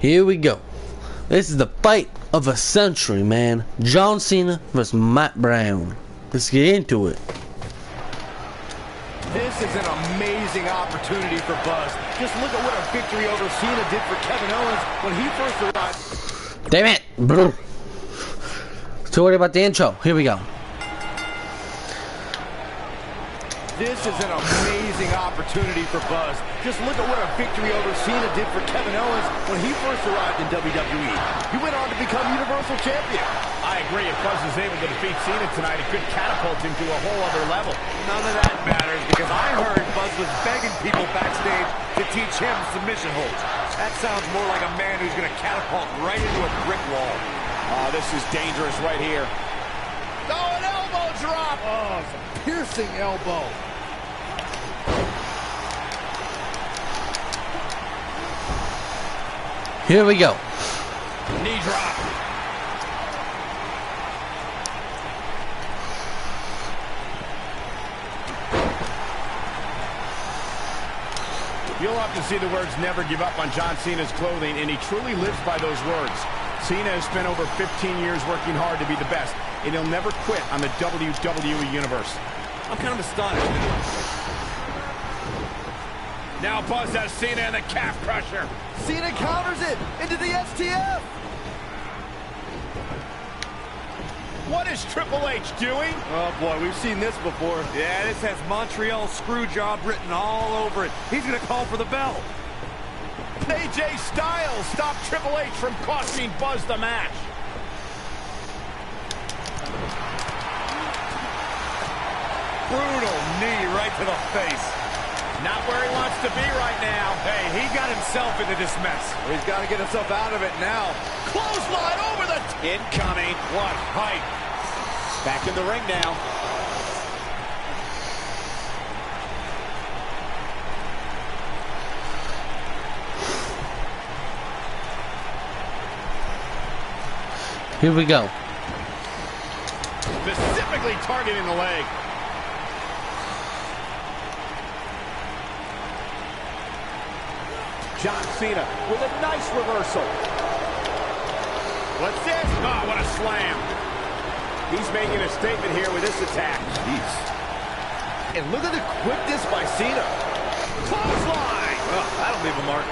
Here we go. This is the fight of a century, man. John Cena versus Matt Brown. Let's get into it. This is an amazing opportunity for Buzz. Just look at what a victory over Cena did for Kevin Owens when he first arrived. Damn it. Brr. Too worried about the intro. Here we go. This is an amazing opportunity for Buzz. Just look at what a victory over Cena did for Kevin Owens when he first arrived in WWE. He went on to become Universal Champion. I agree. If Buzz is able to defeat Cena tonight, it could catapult him to a whole other level. None of that matters because I heard Buzz was begging people backstage to teach him submission holds. That sounds more like a man who's going to catapult right into a brick wall. Oh, this is dangerous right here. Oh, an elbow drop! Oh, it's a piercing elbow. Here we go. Knee drop. You'll often see the words "never give up" on John Cena's clothing, and he truly lives by those words. Cena has spent over 15 years working hard to be the best, and he'll never quit on the WWE Universe. I'm kind of astonished. Now Buzz has Cena in the calf crusher. Cena counters it into the STF. What is Triple H doing? Oh boy, we've seen this before. Yeah, this has Montreal Screwjob written all over it. He's gonna call for the bell. AJ Styles stopped Triple H from costing Buzz the match. Brutal knee right to the face. Not where he wants to be right now. Hey, he got himself into this mess. He's got to get himself out of it now. Clothesline over the... Incoming. What height. Back in the ring now. Here we go. Specifically targeting the leg. John Cena with a nice reversal. What's this? Oh, what a slam. He's making a statement here with this attack. Jeez. And look at the quickness by Cena. Clothesline. Oh, that'll leave a mark.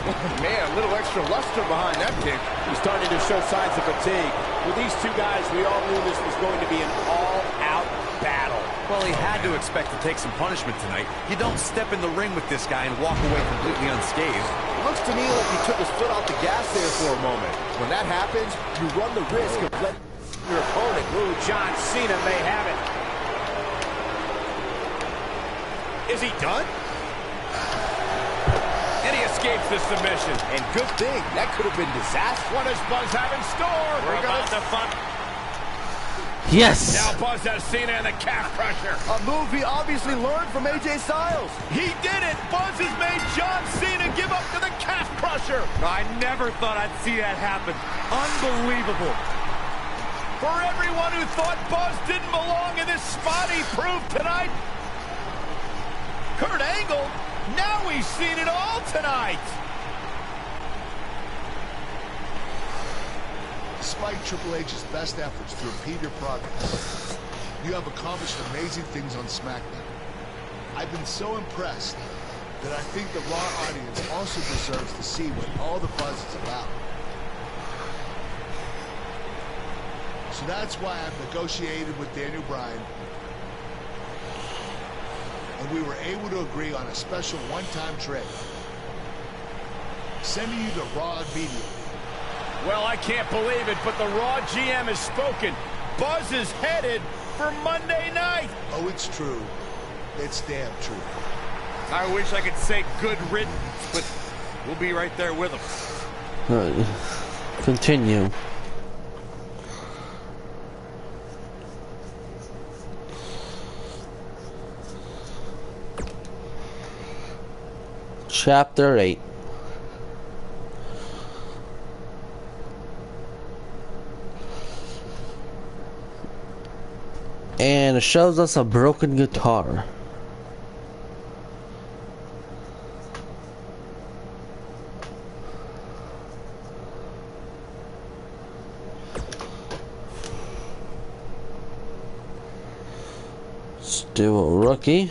Oh, man, a little extra luster behind that kick. He's starting to show signs of fatigue. With these two guys, we all knew this was going to be an all-out battle. Well, he had to expect to take some punishment tonight. You don't step in the ring with this guy and walk away completely unscathed. It looks to me like he took his foot off the gas there for a moment. When that happens, you run the risk of letting your opponent. Ooh, John Cena may have it. Is he done? And he escapes the submission. And good thing, that could have been disastrous. What does Buzz have in store? We're about to find. Yes. Now Buzz has Cena in the calf crusher. A move he obviously learned from AJ Styles. He did it. Buzz has made John Cena give up to the calf crusher. I never thought I'd see that happen. Unbelievable. For everyone who thought Buzz didn't belong in this spot, he proved tonight. Kurt Angle, now he's seen it all tonight. Despite Triple H's best efforts to impede your progress, you have accomplished amazing things on SmackDown. I've been so impressed that I think the Raw audience also deserves to see what all the buzz is about. So that's why I've negotiated with Daniel Bryan, and we were able to agree on a special one-time trade, sending you to Raw immediately. Well, I can't believe it, but the Raw GM has spoken. Buzz is headed for Monday night. Oh, it's true. It's damn true. I wish I could say good riddance, but we'll be right there with him. Continue. Chapter 8. And it shows us a broken guitar. Do a rookie.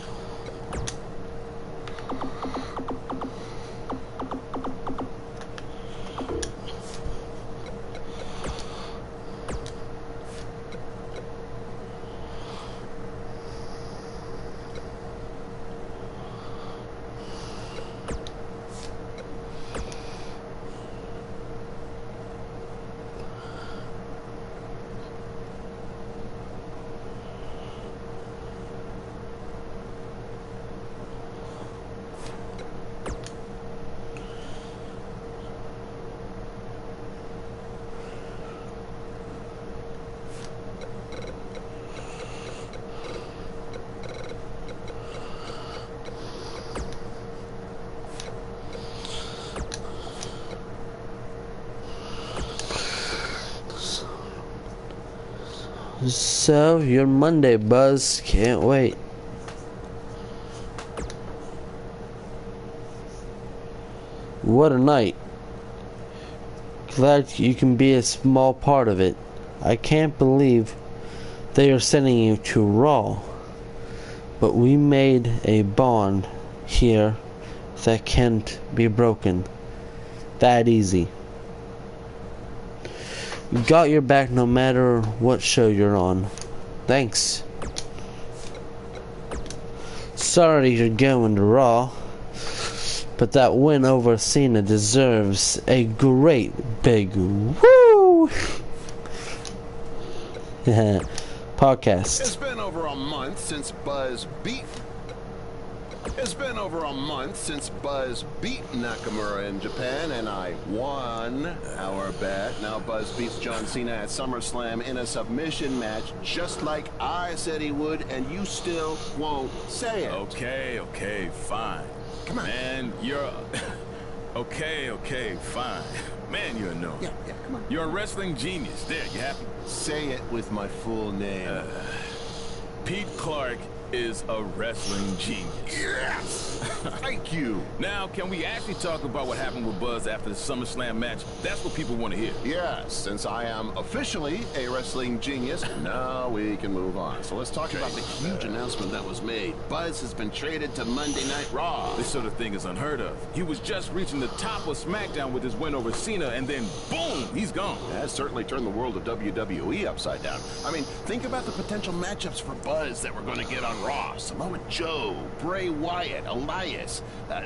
So, your Monday, Buzz. Can't wait. What a night. Glad you can be a small part of it. I can't believe they are sending you to Raw. But we made a bond here that can't be broken. That easy. Got your back no matter what show you're on. Thanks. Sorry you're going to Raw, but that win over Cena deserves a great big woo! Podcast. It's been over a month since Buzz beat Nakamura in Japan, and I won our bet. Now Buzz beats John Cena at SummerSlam in a submission match, just like I said he would, and you still won't say it. Okay, fine. Come on. Man, you're... okay, fine. Man, you're annoying. Yeah, come on. You're a wrestling genius. There, you happy? Say it with my full name. Pete Clark is a wrestling genius. Yes! Thank you. Now, can we actually talk about what happened with Buzz after the SummerSlam match? That's what people want to hear. Yes, since I am officially a wrestling genius, now we can move on. So let's talk about the huge announcement that was made. Buzz has been traded to Monday Night Raw. This sort of thing is unheard of. He was just reaching the top of SmackDown with his win over Cena, and then boom, he's gone. That has certainly turned the world of WWE upside down. I mean, think about the potential matchups for Buzz that we're going to get on Raw. Samoa Joe, Bray Wyatt, Elias,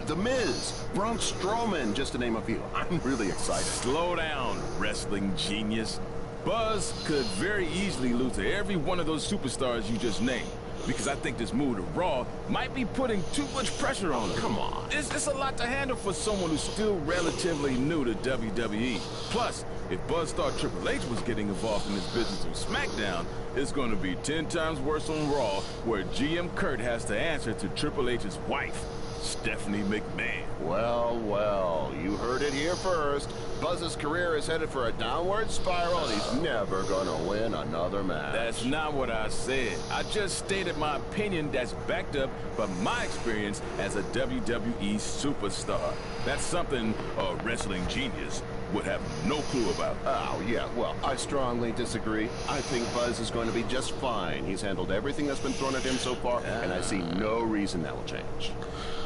The Miz, Braun Strowman, just to name a few. I'm really excited. Slow down, wrestling genius. Buzz could very easily lose to every one of those superstars you just named, because I think this move to Raw might be putting too much pressure on him. Come on. It's a lot to handle for someone who's still relatively new to WWE. Plus, if Buzz thought Triple H was getting involved in this business on SmackDown, it's going to be 10 times worse on Raw, where GM Kurt has to answer to Triple H's wife, Stephanie McMahon. Well, you heard it here first. Buzz's career is headed for a downward spiral, and he's never gonna win another match. That's not what I said. I just stated my opinion that's backed up by my experience as a WWE superstar. That's something a wrestling genius would have no clue about. Oh, yeah, well, I strongly disagree. I think Buzz is going to be just fine. He's handled everything that's been thrown at him so far, and I see no reason that will change.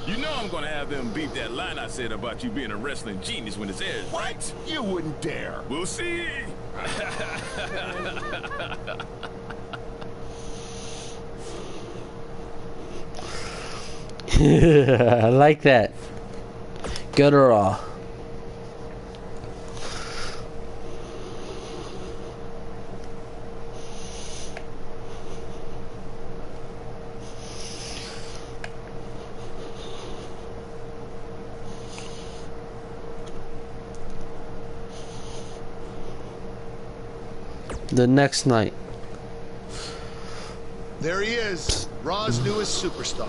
You know I'm gonna have them beat that line I said about you being a wrestling genius when it's aired. What? You wouldn't dare. We'll see. I like that. Go to Raw. The next night. There he is, Raw's newest superstar.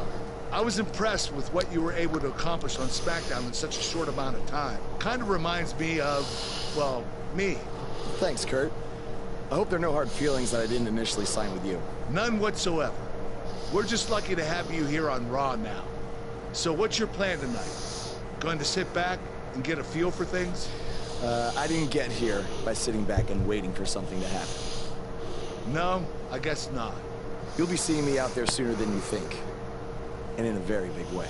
I was impressed with what you were able to accomplish on SmackDown in such a short amount of time. Kind of reminds me of, well, me. Thanks, Kurt. I hope there are no hard feelings that I didn't initially sign with you. None whatsoever. We're just lucky to have you here on Raw now. So what's your plan tonight? Going to sit back and get a feel for things? I didn't get here by sitting back and waiting for something to happen. No, I guess not. You'll be seeing me out there sooner than you think. And in a very big way.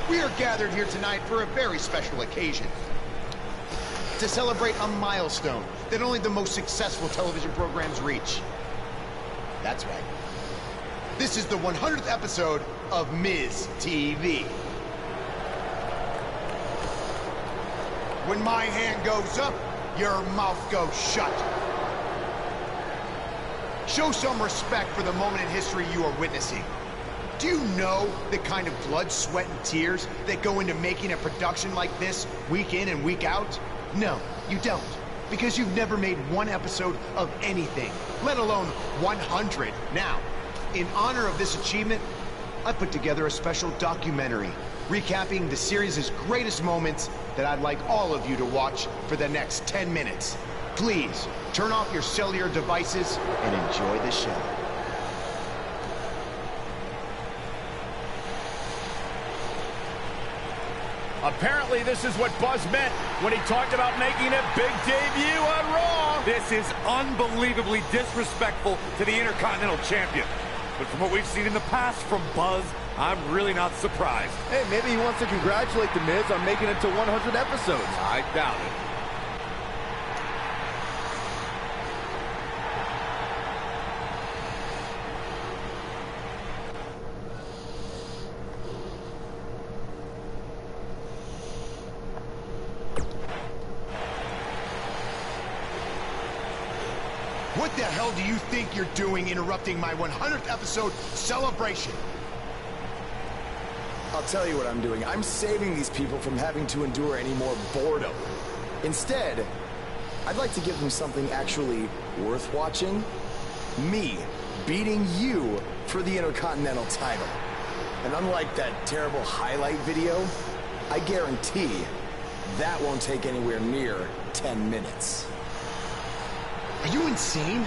We are gathered here tonight for a very special occasion. To celebrate a milestone that only the most successful television programs reach. That's right. This is the 100th episode of Miz TV. When my hand goes up, your mouth goes shut. Show some respect for the moment in history you are witnessing. Do you know the kind of blood, sweat, and tears that go into making a production like this week in and week out? No, you don't. Because you've never made one episode of anything, let alone 100. Now, in honor of this achievement, I put together a special documentary recapping the series' greatest moments that I'd like all of you to watch for the next 10 minutes. Please, turn off your cellular devices and enjoy the show. Apparently, this is what Buzz meant when he talked about making a big debut on Raw. This is unbelievably disrespectful to the Intercontinental Champion. But from what we've seen in the past from Buzz, I'm really not surprised. Hey, maybe he wants to congratulate The Miz on making it to 100 episodes. I doubt it. What the hell do you think you're doing interrupting my 100th episode celebration? I'll tell you what I'm doing. I'm saving these people from having to endure any more boredom. Instead, I'd like to give them something actually worth watching. Me beating you for the Intercontinental title. And unlike that terrible highlight video, I guarantee that won't take anywhere near 10 minutes. Are you insane?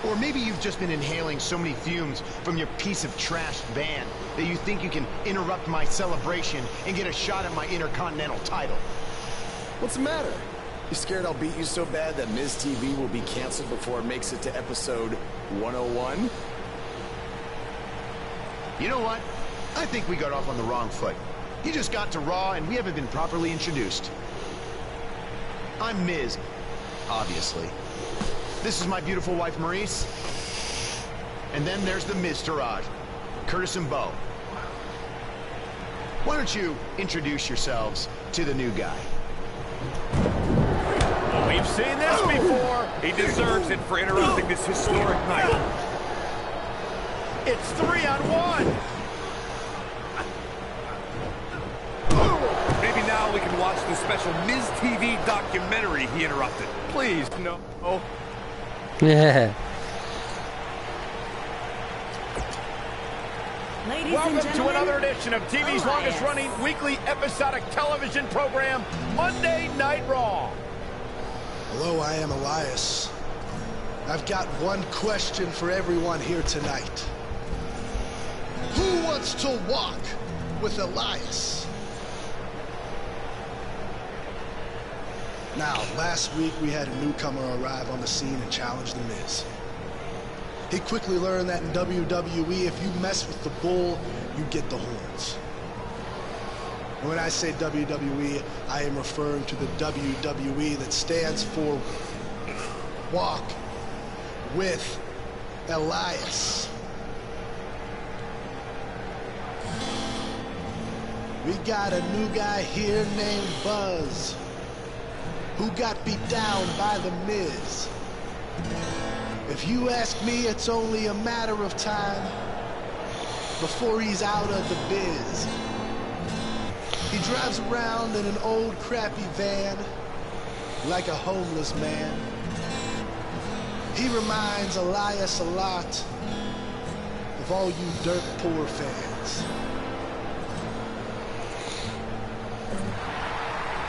Or maybe you've just been inhaling so many fumes from your piece of trash van that you think you can interrupt my celebration and get a shot at my Intercontinental title. What's the matter? You scared I'll beat you so bad that Miz TV will be canceled before it makes it to episode 101? You know what? I think we got off on the wrong foot. He just got to Raw and we haven't been properly introduced. I'm Miz. Obviously. This is my beautiful wife, Maurice. And then there's the Miztourage, Curtis and Bo. Why don't you introduce yourselves to the new guy? We've seen this before. He deserves it for interrupting this historic night. It's 3-on-1. Maybe now we can watch the special Miz TV documentary he interrupted. Please, no. Oh. Yeah. Ladies Welcome and to gentlemen, another edition of TV's Elias. longest-running weekly episodic television program, Monday Night Raw. Hello, I am Elias. I've got one question for everyone here tonight. Who wants to walk with Elias? Now, last week we had a newcomer arrive on the scene and challenge The Miz. He quickly learned that in WWE, if you mess with the bull, you get the horns. And when I say WWE, I am referring to the WWE that stands for Walk with Elias. We got a new guy here named Buzz, who got beat down by The Miz. If you ask me, it's only a matter of time before he's out of the biz. He drives around in an old crappy van like a homeless man. He reminds Elias a lot of all you dirt poor fans.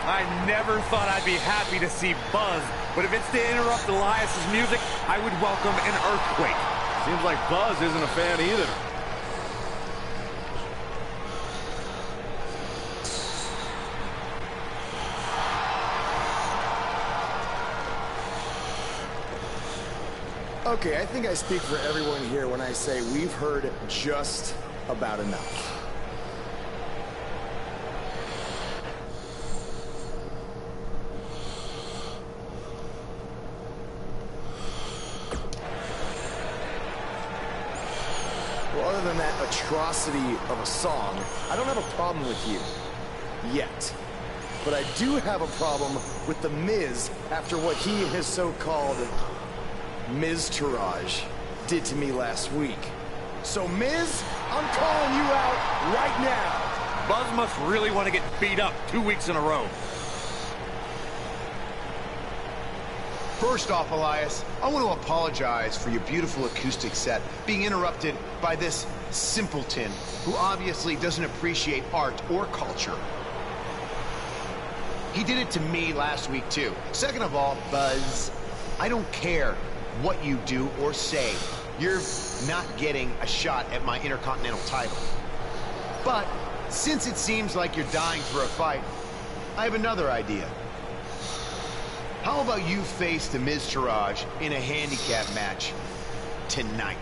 I never thought I'd be happy to see Buzz, but if it's to interrupt Elias's music, I would welcome an earthquake. Seems like Buzz isn't a fan either. Okay, I think I speak for everyone here when I say we've heard just about enough. Well, other than that atrocity of a song, I don't have a problem with you. Yet. But I do have a problem with The Miz after what he and his so-called Miz-tourage did to me last week. So, Miz, I'm calling you out right now. Buzz must really want to get beat up 2 weeks in a row. First off, Elias, I want to apologize for your beautiful acoustic set being interrupted by this simpleton who obviously doesn't appreciate art or culture. He did it to me last week, too. Second of all, Buzz, I don't care what you do or say. You're not getting a shot at my Intercontinental title. But since it seems like you're dying for a fight, I have another idea. How about you face the Miz-tourage in a handicap match tonight?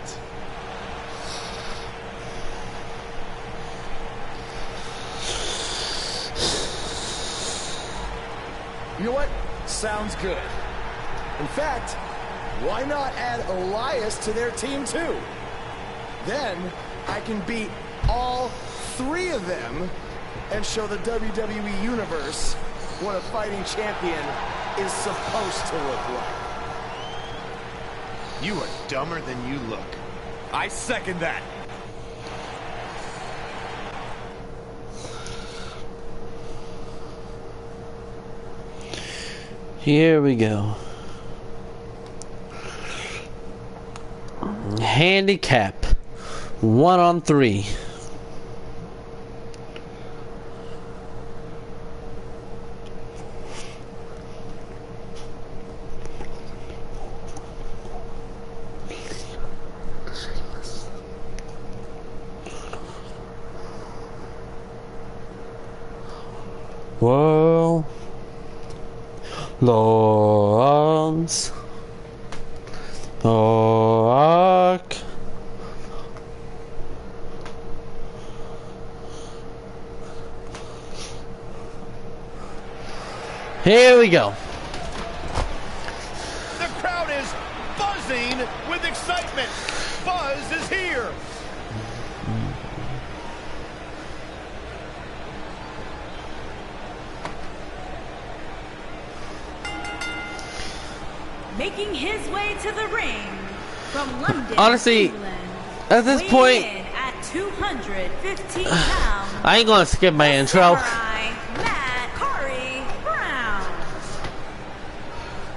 You know what? Sounds good. In fact, why not add Elias to their team too? Then I can beat all three of them and show the WWE Universe what a fighting champion is supposed to look like. You are dumber than you look. I second that. Here we go. Handicap 1-on-3. Whoa. Lawrence. Ark. Here we go. The crowd is buzzing with excitement. Buzz is here. Making his way to the ring from London, Honestly, England, at this weighing point, in at 215 pounds, I ain't gonna skip my intro. Samurai Matt Corey Brown.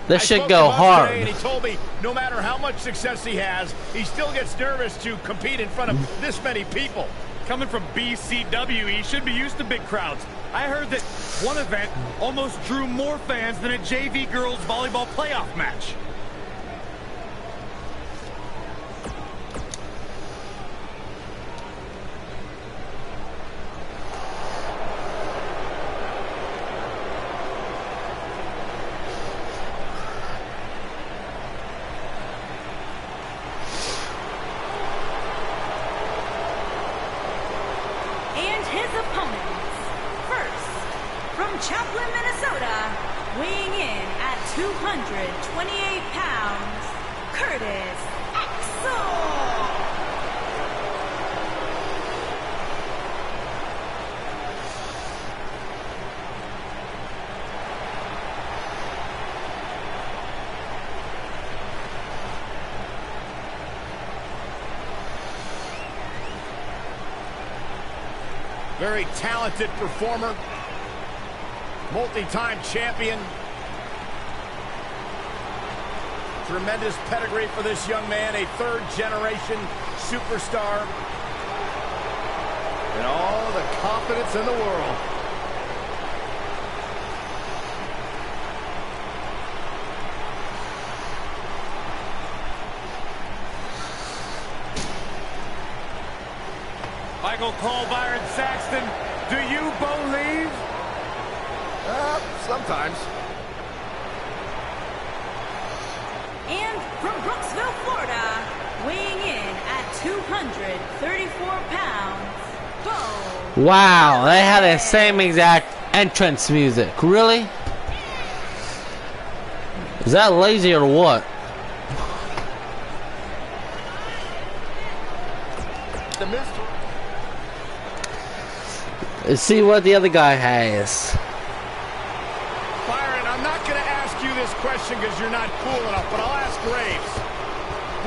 This I should spoke go to Buzz hard. today, and he told me no matter how much success he has, he still gets nervous to compete in front of this many people. Coming from BCW, he should be used to big crowds. I heard that one event almost drew more fans than a JV girls volleyball playoff match. And his opponents, first, from Chaplin, Minnesota, weighing in at 228 pounds, Curtis Axel. Very talented performer, multi-time champion. Tremendous pedigree for this young man, a third-generation superstar. And all the confidence in the world. Michael Cole, Byron Saxton, do you believe? Sometimes. And from Brooksville, Florida, weighing in at 234 pounds, Bo. Wow, they had the same exact entrance music. Really? Is that lazy or what? The mystery. Let's see what the other guy has. Byron, I'm not going to ask you this question because you're not cool enough, but I'll ask Graves.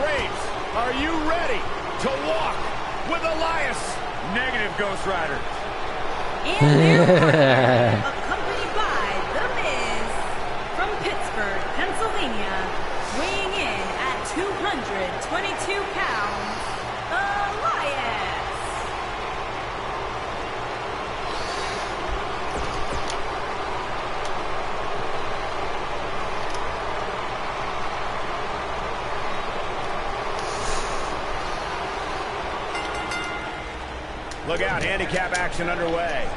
Graves, are you ready to walk with Elias? Negative, Ghost Rider. And their partner, accompanied by The Miz, from Pittsburgh, Pennsylvania, weighing in at 222 pounds, Elias. Look out, handicap action underway.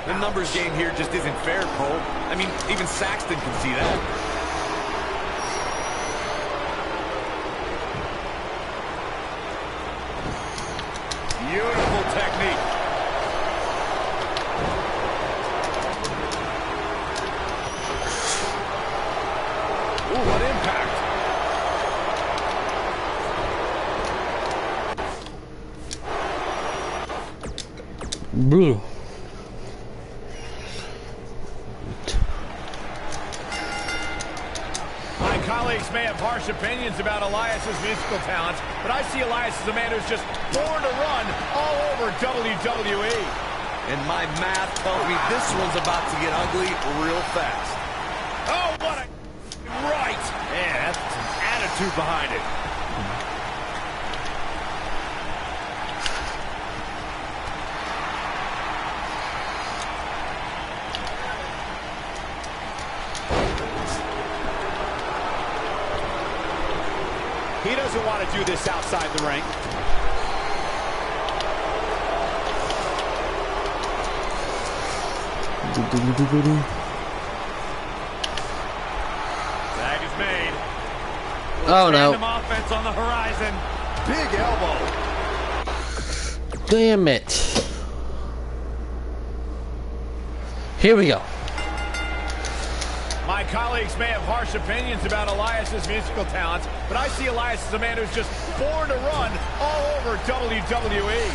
The numbers game here just isn't fair, Cole. I mean, even Saxton can see that. Beautiful technique. Ooh, what impact. Brutal. My colleagues may have harsh opinions about Elias's musical talents, but I see Elias as a man who's just born to run all over WWE. And my math tells me this one's about to get ugly real fast. Oh, what a... Right! Yeah, that's some attitude behind it. He doesn't want to do this outside the ring. Tag is made. Oh no. Random offense on the horizon. Big elbow. Damn it. Here we go. My colleagues may have harsh opinions about Elias's musical talents, but I see Elias as a man who's just born to run all over WWE.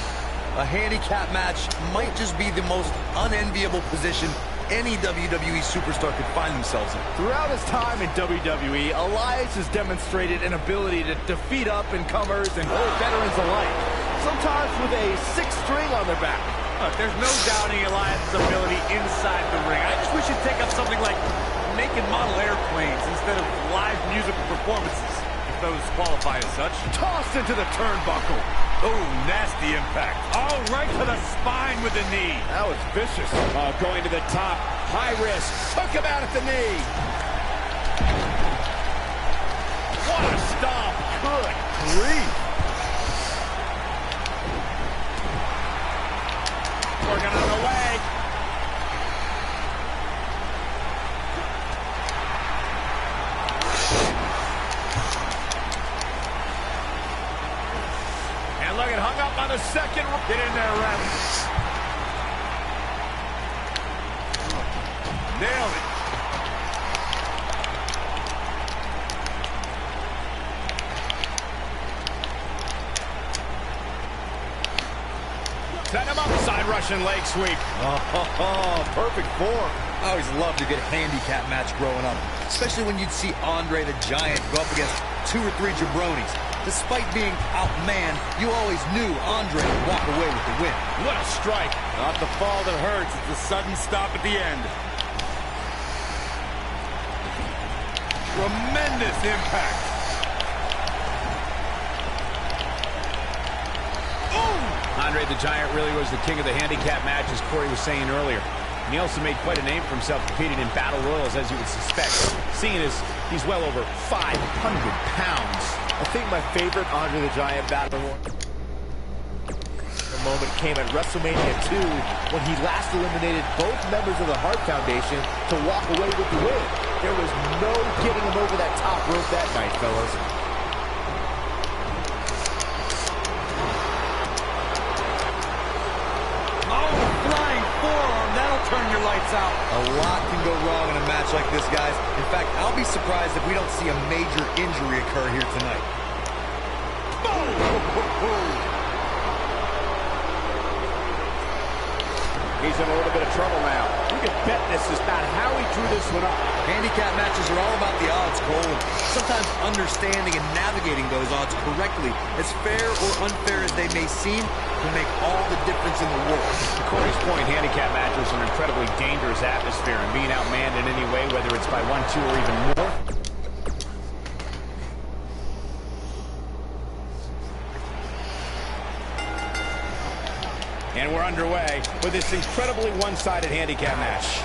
A handicap match might just be the most unenviable position any WWE superstar could find themselves in. Throughout his time in WWE, Elias has demonstrated an ability to defeat up-and-comers and veterans alike, sometimes with a sixth string on their back. Look, there's no doubting Elias's ability inside the ring. I just wish he'd take up something like naked model airplanes instead of live musical performances, if those qualify as such. Tossed into the turnbuckle. Oh, nasty impact. Oh, right to the spine with the knee. That was vicious. Oh, going to the top. High risk. Took him out at the knee. What a stomp. Good grief. Working on the leg. And look, it hung up on the second. Get in there, ref. Nailed it. Set him up. Side Russian leg sweep. Oh, perfect form. I always loved a good handicap match growing up, especially when you'd see Andre the Giant go up against 2 or 3 jabronis. Despite being outmanned, you always knew Andre would walk away with the win. What a strike. Not the fall that hurts, it's the sudden stop at the end. Tremendous impact. Andre the Giant really was the king of the handicap match, as Corey was saying earlier. And he also made quite a name for himself competing in battle royals, as you would suspect, seeing as he's well over 500 pounds. I think my favorite Andre the Giant battle royal moment came at WrestleMania 2 when he last eliminated both members of the Hart Foundation to walk away with the win. There was no getting him over that top rope that night, fellas. Oh, flying forearm. That'll turn your lights out. A lot can go wrong in a match like this, guys. In fact, I'll be surprised if we don't see a major injury occur here tonight. Boom! He's in a little bit of trouble now. You can bet this is about how he drew this one up. Handicap matches are all about the odds, Cole. And sometimes understanding and navigating those odds correctly, as fair or unfair as they may seem, can make all the difference in the world. To Corey's point, handicap matches are an incredibly dangerous atmosphere, and being outmanned in any way, whether it's by 1, 2, or even more. And we're underway with this incredibly one-sided handicap match.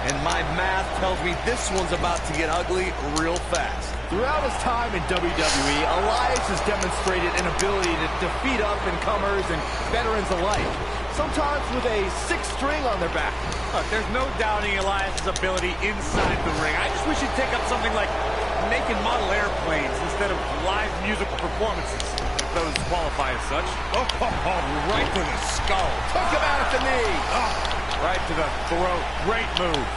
And my math tells me this one's about to get ugly real fast. Throughout his time in WWE, Elias has demonstrated an ability to defeat up-and-comers and veterans alike, sometimes with a 6th string on their back. Look, there's no doubting Elias' ability inside the ring. I just wish he'd take up something like making model airplanes instead of live musical performances, if those qualify as such. Oh, right to the skull. Took him out at the knee. Oh, right to the throat. Great move.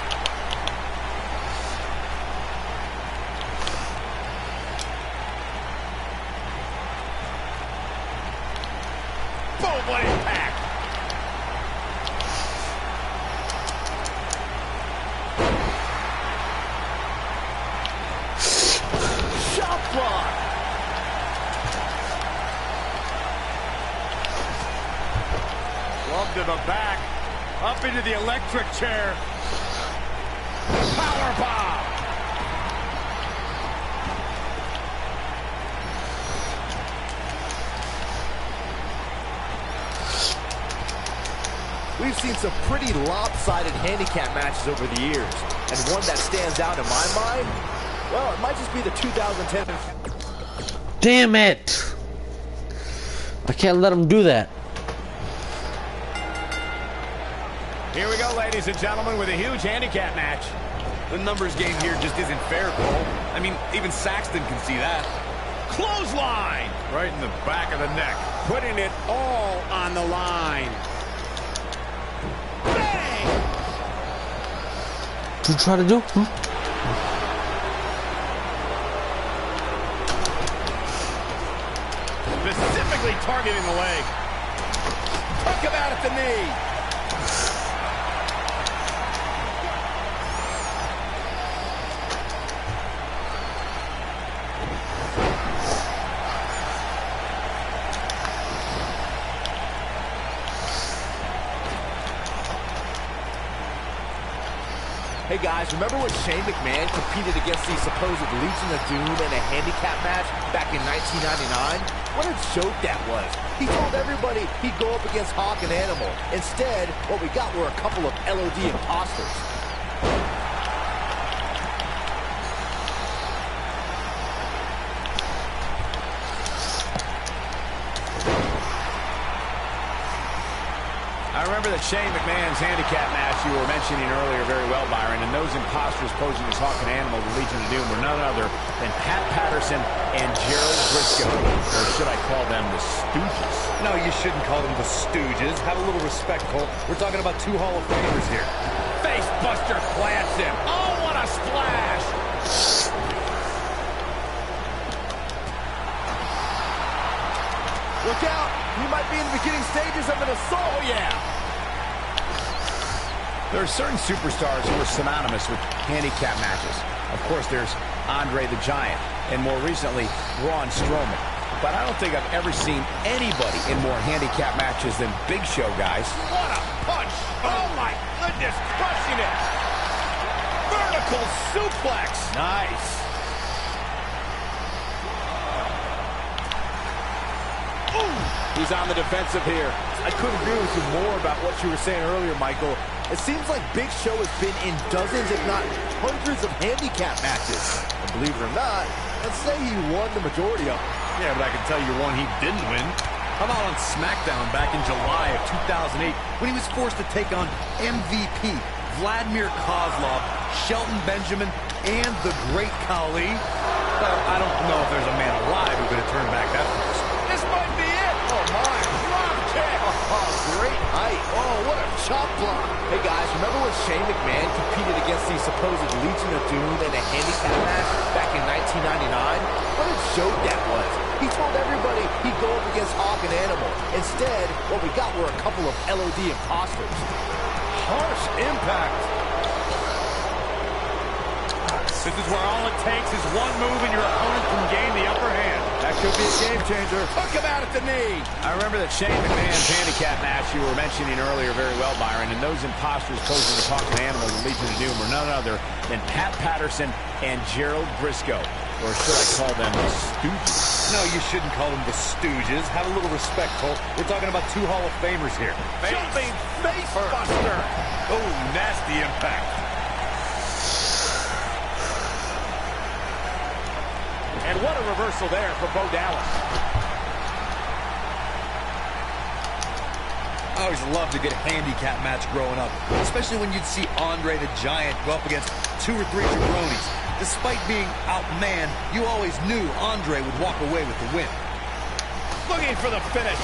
Boom, what impact. Shot block. Glove to the back. Up into the electric chair. Power bomb. We've seen some pretty lopsided handicap matches over the years, and one that stands out in my mind, well, it might just be the 2010. Damn it! I can't let him do that. Here we go, ladies and gentlemen, with a huge handicap match. The numbers game here just isn't fair, Cole. I mean, even Saxton can see that. Clothesline! Right in the back of the neck. Putting it all on the line. Bang! What you try to do? Specifically targeting the leg. Took him out at the knee. Hey guys, remember when Shane McMahon competed against the supposed Legion of Doom in a handicap match back in 1999? What a joke that was. He told everybody he'd go up against Hawk and Animal. Instead, what we got were a couple of LOD imposters. I remember that Shane McMahon's handicap match you were mentioning earlier very well, Byron, and those imposters posing as Hawk and Animal, the Legion of Doom, were none other than Pat Patterson and Gerald Briscoe, or should I call them the Stooges? No, you shouldn't call them the Stooges. Have a little respect, Cole. We're talking about 2 Hall of Famers here. Face buster plants him. Oh, what a splash! Look out! He might be in the beginning stages of an assault. Oh, yeah! There are certain superstars who are synonymous with handicap matches. Of course, there's Andre the Giant, and more recently, Braun Strowman. But I don't think I've ever seen anybody in more handicap matches than Big Show, guys. What a punch! Oh, my goodness, crushing it! Vertical suplex! Nice. Ooh! He's on the defensive here. I couldn't agree with you more about what you were saying earlier, Michael. It seems like Big Show has been in dozens, if not hundreds of handicap matches. And believe it or not, let's say he won the majority of them. Yeah, but I can tell you one he didn't win. How about on SmackDown back in July of 2008 when he was forced to take on MVP Vladimir Kozlov, Shelton Benjamin, and the Great Khali? Well, I don't know if there's a man alive who could have turned back that force. This might be it! Oh, my. Drop kick! Oh, great height. Oh, what a chop block. Hey, guys, remember when Shane McMahon competed against the supposed Legion of Doom in a handicap match back in 1999? What a joke that was. He told everybody he'd go up against Hawk and Animal. Instead, what we got were a couple of LOD imposters. Harsh impact. This is where all it takes is one move and your opponent can gain the upper hand. That could be a game changer. Hook him out at the knee. I remember that Shane McMahon's handicap match you were mentioning earlier very well, Byron, and those imposters posing as Hawk and Animal in Legion of Doom were none other than Pat Patterson and Gerald Briscoe. Or should I call them the Stooges? No, you shouldn't call them the Stooges. Have a little respect, Colt. We're talking about two Hall of Famers here. Jumping face buster. Oh, nasty impact. And what a reversal there for Bo Dallas. I always loved a good handicap match growing up, especially when you'd see Andre the Giant go up against 2 or 3 jabronis. Despite being outmanned, you always knew Andre would walk away with the win. Looking for the finish.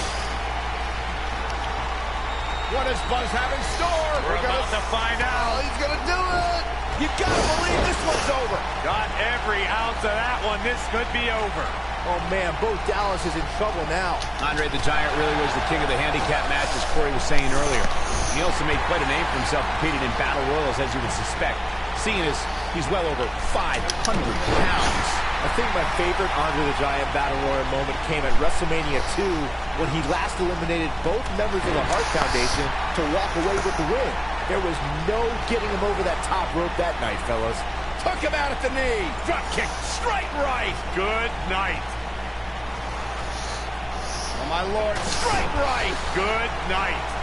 What does Buzz have in store? We're about to find out. Oh, he's going to do it. You got to believe this one's over. Got every ounce of that one. This could be over. Oh, man, Bo Dallas is in trouble now. Andre the Giant really was the king of the handicap match, as Corey was saying earlier. He also made quite a name for himself competing in battle royals, as you would suspect, seeing as he's well over 500 pounds. I think my favorite Andre the Giant Battle Royal moment came at WrestleMania 2 when he last eliminated both members of the Hart Foundation to walk away with the win. There was no getting him over that top rope that night, fellas. Took him out at the knee. Drop kick straight right. Good night. Oh, my Lord. Straight right. Good night.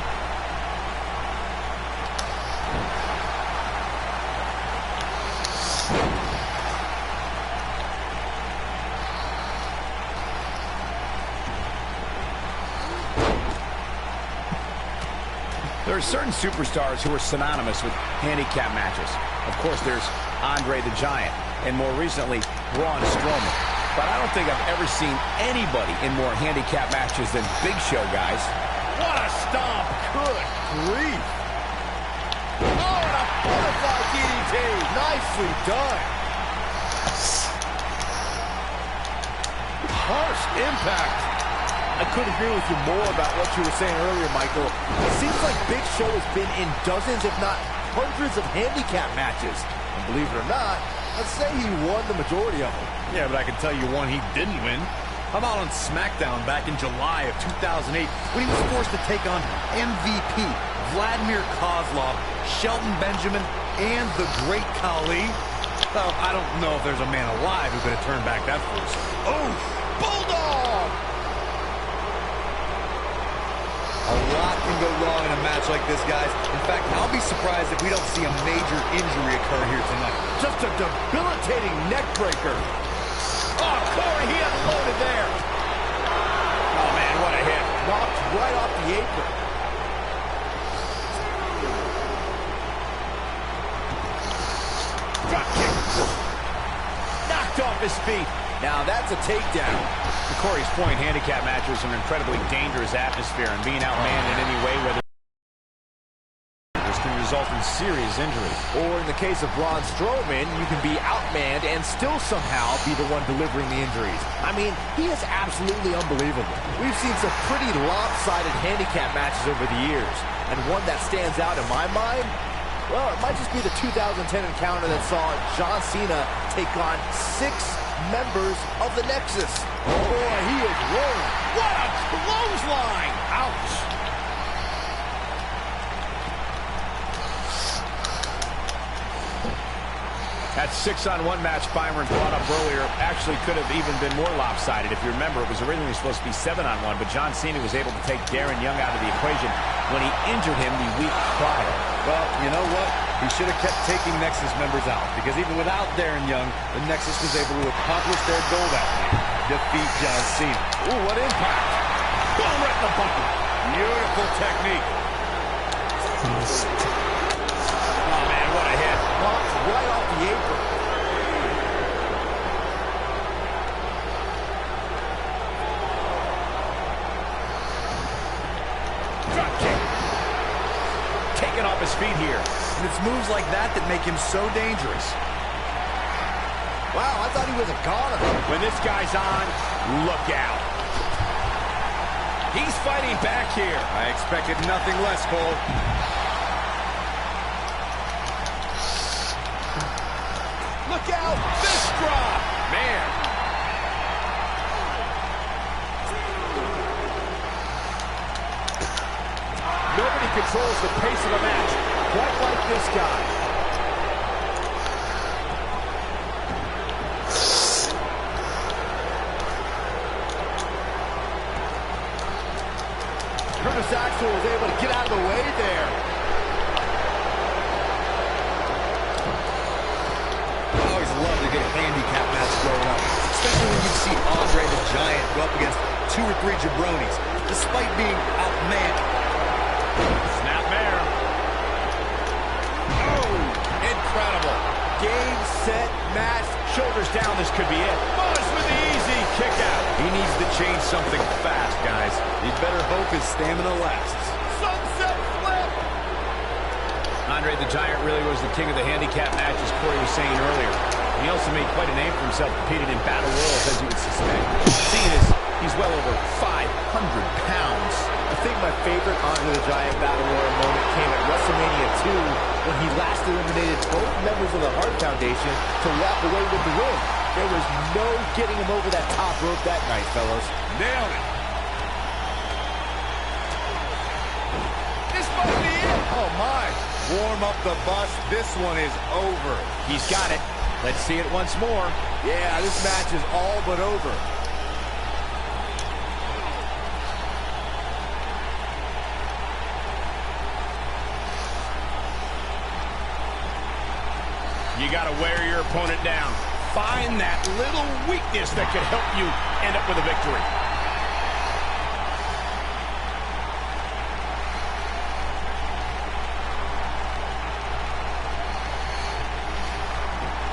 There are certain superstars who are synonymous with handicap matches. Of course, there's Andre the Giant, and more recently, Braun Strowman. But I don't think I've ever seen anybody in more handicap matches than Big Show, guys. What a stomp. Good grief. Oh, and a butterfly DDT. Nicely done. Harsh impact. I couldn't agree with you more about what you were saying earlier, Michael. It seems like Big Show has been in dozens, if not hundreds of handicap matches. And believe it or not, let's say he won the majority of them. Yeah, but I can tell you one he didn't win. How about on SmackDown back in July of 2008 when he was forced to take on MVP Vladimir Kozlov, Shelton Benjamin, and the Great Khali? Well, I don't know if there's a man alive who could have turned back that force. Oh, Bulldog! A lot can go wrong in a match like this, guys. In fact, I'll be surprised if we don't see a major injury occur here tonight. Just a debilitating neck breaker. Oh, Corey, he unloaded there. Oh, man, what a hit. Knocked right off the apron. Drop kick. Knocked off his feet. Now that's a takedown. To Corey's point, handicap matches are an incredibly dangerous atmosphere, and being outmanned in any way, whether this can result in serious injuries. Or in the case of Braun Strowman, you can be outmanned and still somehow be the one delivering the injuries. I mean, he is absolutely unbelievable. We've seen some pretty lopsided handicap matches over the years, and one that stands out in my mind, well, it might just be the 2010 encounter that saw John Cena take on 6 members of the Nexus. Oh boy, he is rolling. What a clothesline! Ouch! That 6-on-1 match Byron brought up earlier actually could have even been more lopsided. If you remember, it was originally supposed to be 7-on-1, but John Cena was able to take Darren Young out of the equation when he injured him the week prior. Well, you know what? He should have kept taking Nexus members out, because even without Darren Young, the Nexus was able to accomplish their goal that night, defeat John Cena. Ooh, what impact! Boom, right in the bucket. Beautiful technique. Oh, man, what a hit. Knocked right off the apron. Drop kick. Taken off his feet here. And it's moves like that that make him so dangerous. Wow, I thought he was a goner. When this guy's on, look out. He's fighting back here. I expected nothing less, Cole. Look out! Fist drop! Man. Nobody controls the pace of a match quite like this guy. Curtis Axel was able to get out of the way there. I always loved a good handicap match growing up, especially when you see Andre the Giant go up against 2 or 3 jabronis, despite being outmanned. Snapmare. Oh, incredible. Game, set, match. Shoulders down, this could be it. Buzz with the easy kick out. He needs to change something fast, guys. You'd better hope his stamina lasts. Sunset flip. Andre the Giant really was the king of the handicap match, as Corey was saying earlier. He also made quite a name for himself, competing in battle royals, as you would suspect. Seeing as he's well over 500 pounds. I think my favorite Andre the Giant Battle Royal moment came at WrestleMania 2 when he last eliminated both members of the Hart Foundation to walk away with the win. There was no getting him over that top rope that night, fellas. Nailed it. This might be it. Oh, my. Warm up the bus. This one is over. He's got it. Let's see it once more. Yeah, this match is all but over. You got to wear your opponent down. Find that little weakness that could help you end up with a victory.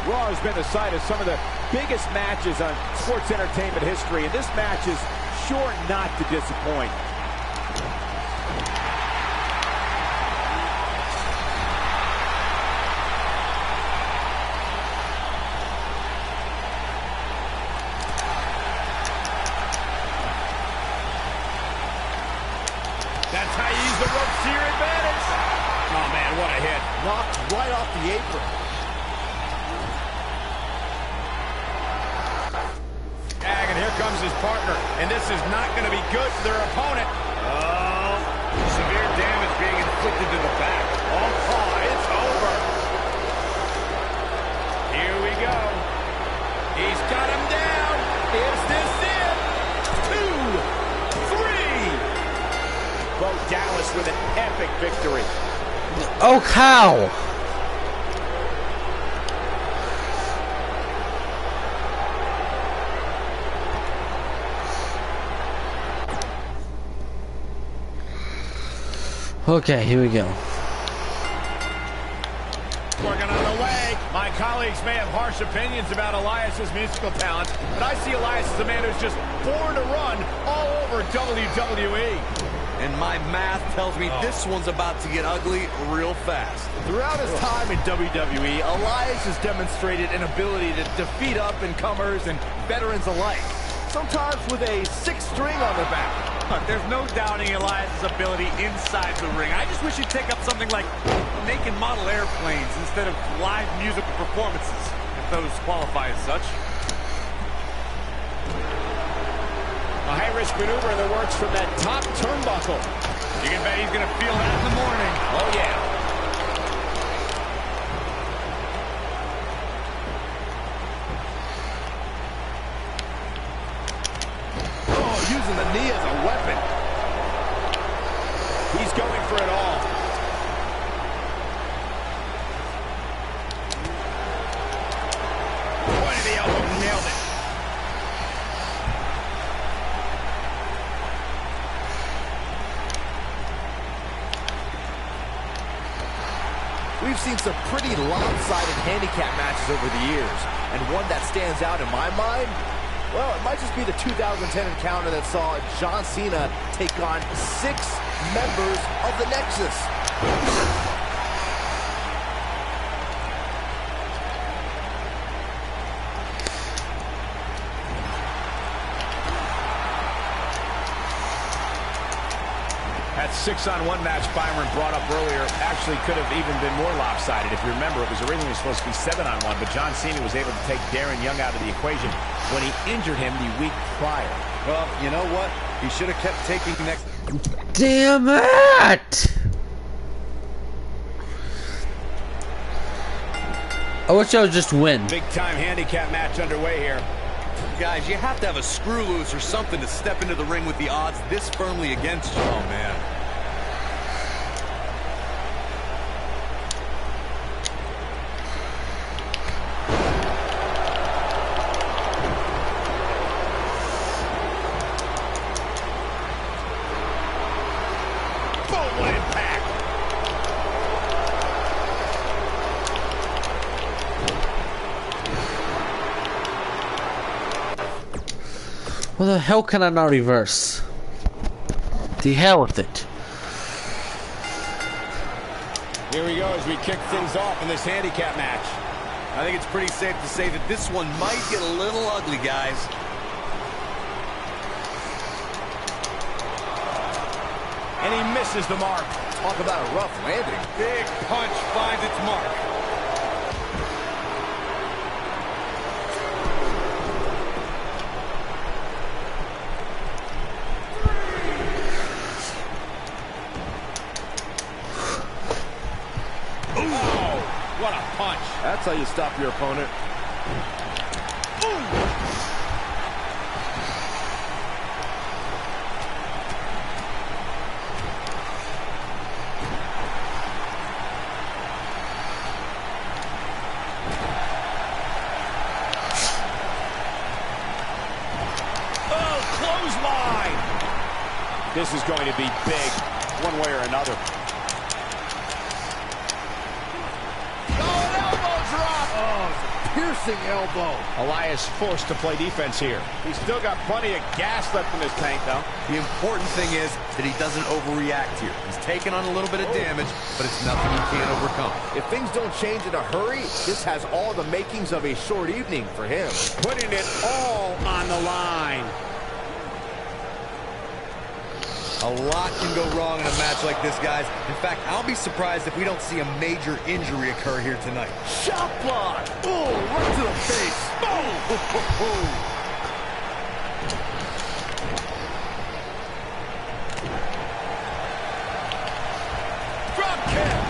Raw has been the site of some of the biggest matches on sports entertainment history, and this match is sure not to disappoint. That's how you use the ropes to your advantage. Oh, man, what a hit. Knocked right off the apron. And here comes his partner. And this is not going to be good for their opponent. Oh, severe damage being inflicted to the back. Oh, it's over. Here we go. He's got him down. Is this it? 2, 3. Bo Dallas with an epic victory. Oh, cow! Okay, here we go. Working on the leg. My colleagues may have harsh opinions about Elias's musical talent, but I see Elias as a man who's just born to run all over WWE. And my math tells me this one's about to get ugly real fast. Throughout his time in WWE, Elias has demonstrated an ability to defeat up-and-comers and veterans alike, sometimes with a 6-string on their back. There's no doubting Elias' ability inside the ring. I just wish he'd take up something like making model airplanes instead of live musical performances, if those qualify as such. A high-risk maneuver in the works from that top turnbuckle. You can bet he's going to feel that in the morning. Oh, yeah. We've seen some pretty lopsided handicap matches over the years, and one that stands out in my mind, well, it might just be the 2010 encounter that saw John Cena take on 6 members of the Nexus. That 6-on-1 match Byron brought up earlier actually could have even been more lopsided. If you remember, it was originally supposed to be 7-on-1, but John Cena was able to take Darren Young out of the equation when he injured him the week prior. Well, you know what? He should have kept taking next. Damn it! I wish I would just win. Big-time handicap match underway here. Guys, you have to have a screw loose or something to step into the ring with the odds this firmly against you. Oh, man. Boom, impact. What the hell can I not reverse? The hell with it. Here we go as we kick things off in this handicap match. I think it's pretty safe to say that this one might get a little ugly, guys. And he misses the mark. Talk about a rough landing. Big punch finds its mark. What a punch. That's how you stop your opponent. Oh, clothesline. This is going to be big, one way or another. Piercing elbow. Elias forced to play defense here. He's still got plenty of gas left in his tank, though. The important thing is that he doesn't overreact here. He's taken on a little bit of damage, but it's nothing he can't overcome. If things don't change in a hurry, this has all the makings of a short evening for him. Putting it all on the line. A lot can go wrong in a match like this, guys. In fact, I'll be surprised if we don't see a major injury occur here tonight. Shot block. Oh, right to the face. Boom. Drop kick.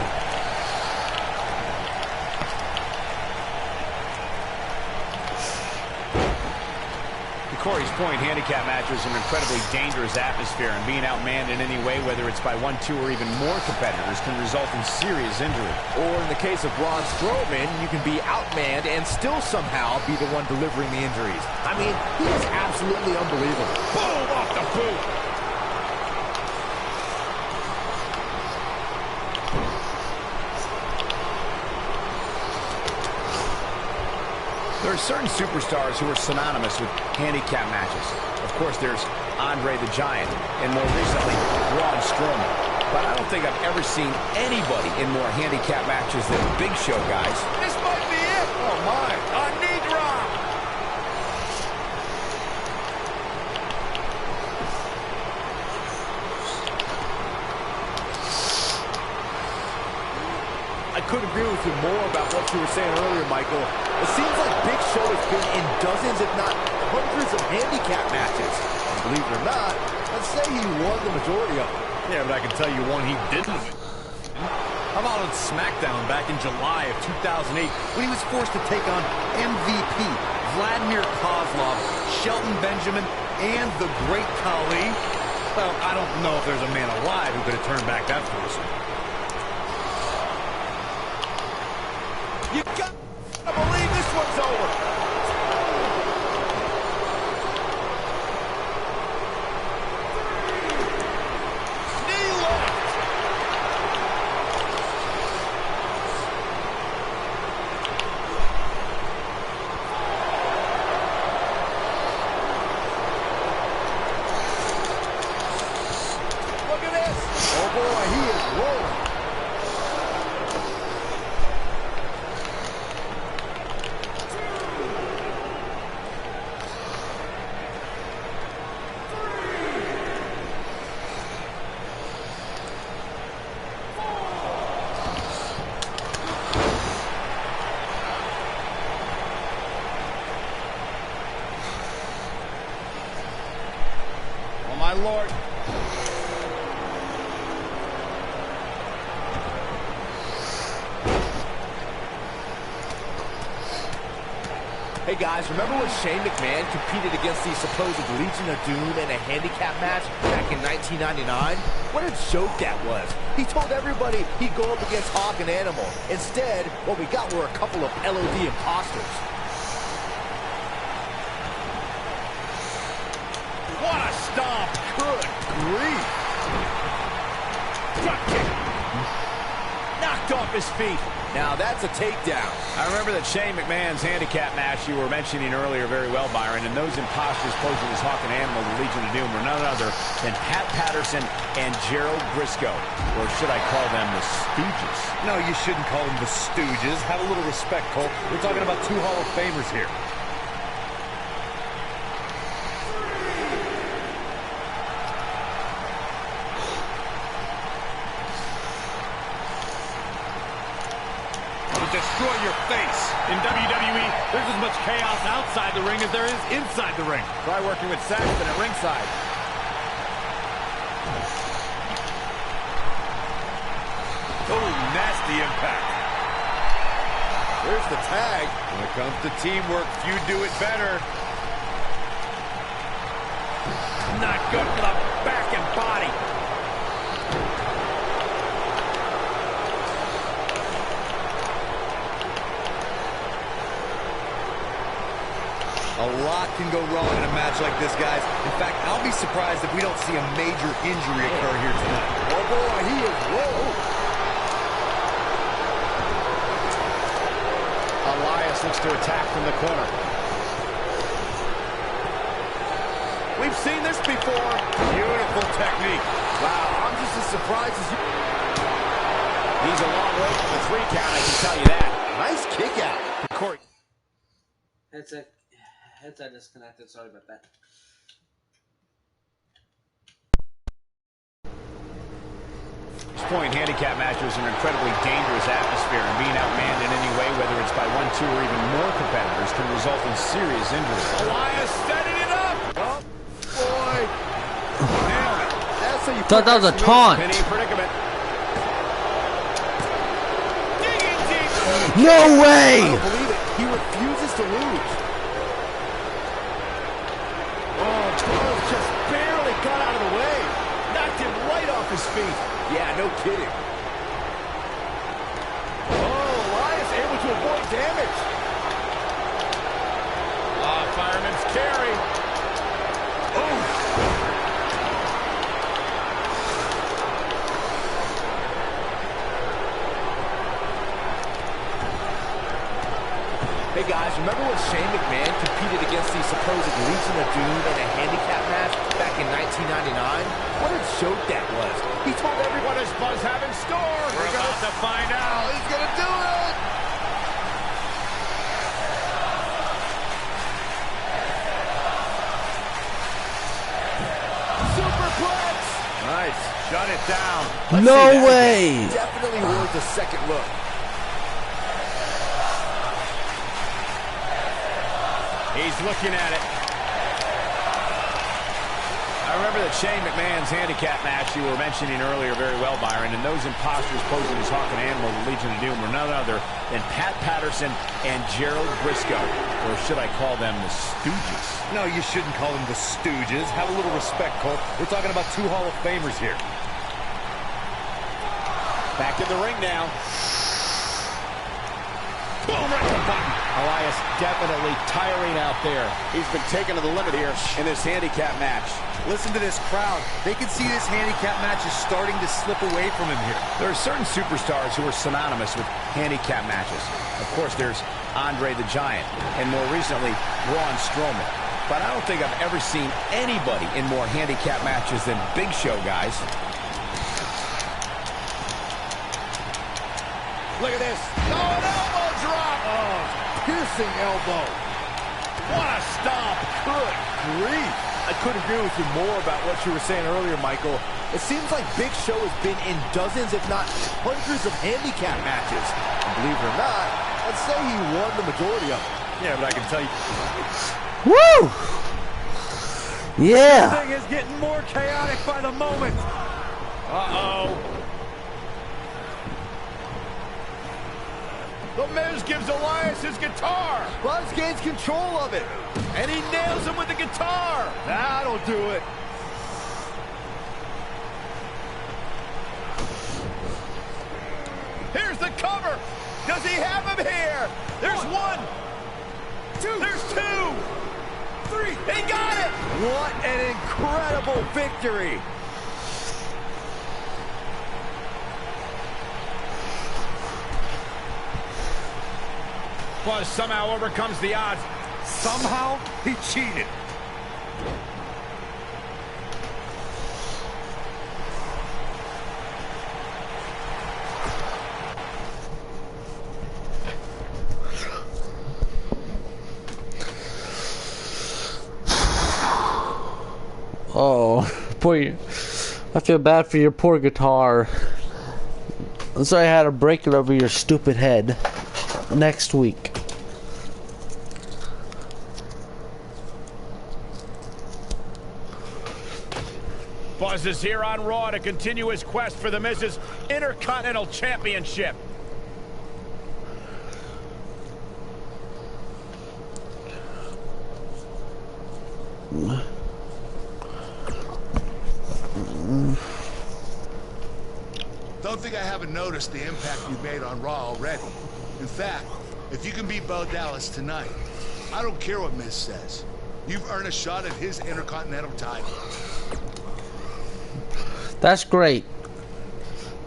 Corey's point, handicap matches are an incredibly dangerous atmosphere, and being outmanned in any way, whether it's by 1, 2, or even more competitors, can result in serious injury. Or in the case of Braun Strowman, you can be outmanned and still somehow be the one delivering the injuries. I mean, he is absolutely unbelievable. Boom, off the boot. There are certain superstars who are synonymous with handicap matches. Of course, there's Andre the Giant, and more recently, Braun Strowman. But I don't think I've ever seen anybody in more handicap matches than Big Show, guys. This might be it. Oh, my. A knee drop. I couldn't agree with you more about what you were saying earlier, Michael. It seems like Big Show has been in dozens, if not hundreds of handicap matches. And believe it or not, I'd say he won the majority of them. Yeah, but I can tell you one he didn't win. How about on SmackDown back in July of 2008 when he was forced to take on MVP, Vladimir Kozlov, Shelton Benjamin, and the Great Khali? Well, I don't know if there's a man alive who could have turned back that foursome. You got to believe this one's over. Knee lift. Lord. Hey guys, remember when Shane McMahon competed against the supposed Legion of Doom in a handicap match back in 1999? What a joke that was. He told everybody he'd go up against Hawk and Animal. Instead, what we got were a couple of LOD imposters. What a stomp. Good grief. Drop kick. Knocked off his feet. Now that's a takedown. I remember that Shane McMahon's handicap match you were mentioning earlier very well, Byron, and those imposters posing as Hawk and Animal, the Legion of Doom, were none other than Pat Patterson and Gerald Briscoe. Or should I call them the Stooges? No, you shouldn't call them the Stooges. Have a little respect, Cole. We're talking about two Hall of Famers here. Destroy your face. In WWE, there's as much chaos outside the ring as there is inside the ring. Try working with Saxton at ringside. Oh, nasty impact. There's the tag. When it comes to teamwork, few do it better. Not good for the back and body. A lot can go wrong in a match like this, guys. In fact, I'll be surprised if we don't see a major injury occur here tonight. Oh boy, he is low. Elias looks to attack from the corner. We've seen this before. Beautiful technique. Wow, I'm just as surprised as you. He's a long way from the 3 count, I can tell you that. Nice kick out. Corey. Headset disconnected, sorry about that. At this point, handicap matches are an incredibly dangerous atmosphere, and being outmanned in any way, whether it's by 1, 2, or even more competitors, can result in serious injury. Elias setting it up. Oh, boy. Nailed it. That's how you Thought that was a taunt. Penny predicament. Digging deep. No way! I don't believe it. He refuses to lose. Just barely got out of the way. Knocked him right off his feet. Yeah, no kidding. Oh, Elias able to avoid damage. Fireman's carry. Hey guys, remember when Shane McMahon competed against the supposed Legion of Doom in a handicap match back in 1999? What a joke that was. He told everyone. What does Buzz have in store? We're about to find out. He's gonna do it! Superplex! Nice. Shut it down. No way! Definitely worth a second look. He's looking at it. I remember that Shane McMahon's handicap match you were mentioning earlier very well, Byron, and those imposters posing as Hawk and Animal, the Legion of Doom, were none other than Pat Patterson and Gerald Briscoe. Or should I call them the Stooges? No, you shouldn't call them the Stooges. Have a little respect, Cole. We're talking about two Hall of Famers here. Back in the ring now. Boom, right to the button. Elias definitely tiring out there. He's been taken to the limit here in this handicap match. Listen to this crowd. They can see this handicap match is starting to slip away from him here. There are certain superstars who are synonymous with handicap matches. Of course, there's Andre the Giant, and more recently, Braun Strowman. But I don't think I've ever seen anybody in more handicap matches than Big Show, guys. Look at this. Oh, an elbow drop. Oh, piercing elbow. What a stomp. Good grief. I couldn't agree with you more about what you were saying earlier, Michael. It seems like Big Show has been in dozens, if not hundreds of handicap matches. And believe it or not, I'd say he won the majority of them. Yeah, but I can tell you. Woo! Yeah. This thing is getting more chaotic by the moment. Uh-oh. The Miz gives Elias his guitar. Buzz gains control of it. And he nails him with the guitar. That'll do it. Here's the cover. Does he have him here? There's one. Two. There's two. Three. He got it. What an incredible victory. Buzz somehow overcomes the odds. Somehow, he cheated. Oh, boy, I feel bad for your poor guitar. I'm sorry I had to break it over your stupid head. Next week. Buzz is here on Raw to continue his quest for the Miz's Intercontinental Championship. Don't think I haven't noticed the impact you've made on Raw already. In fact, if you can beat Bo Dallas tonight, I don't care what Miz says. You've earned a shot at his Intercontinental title. That's great.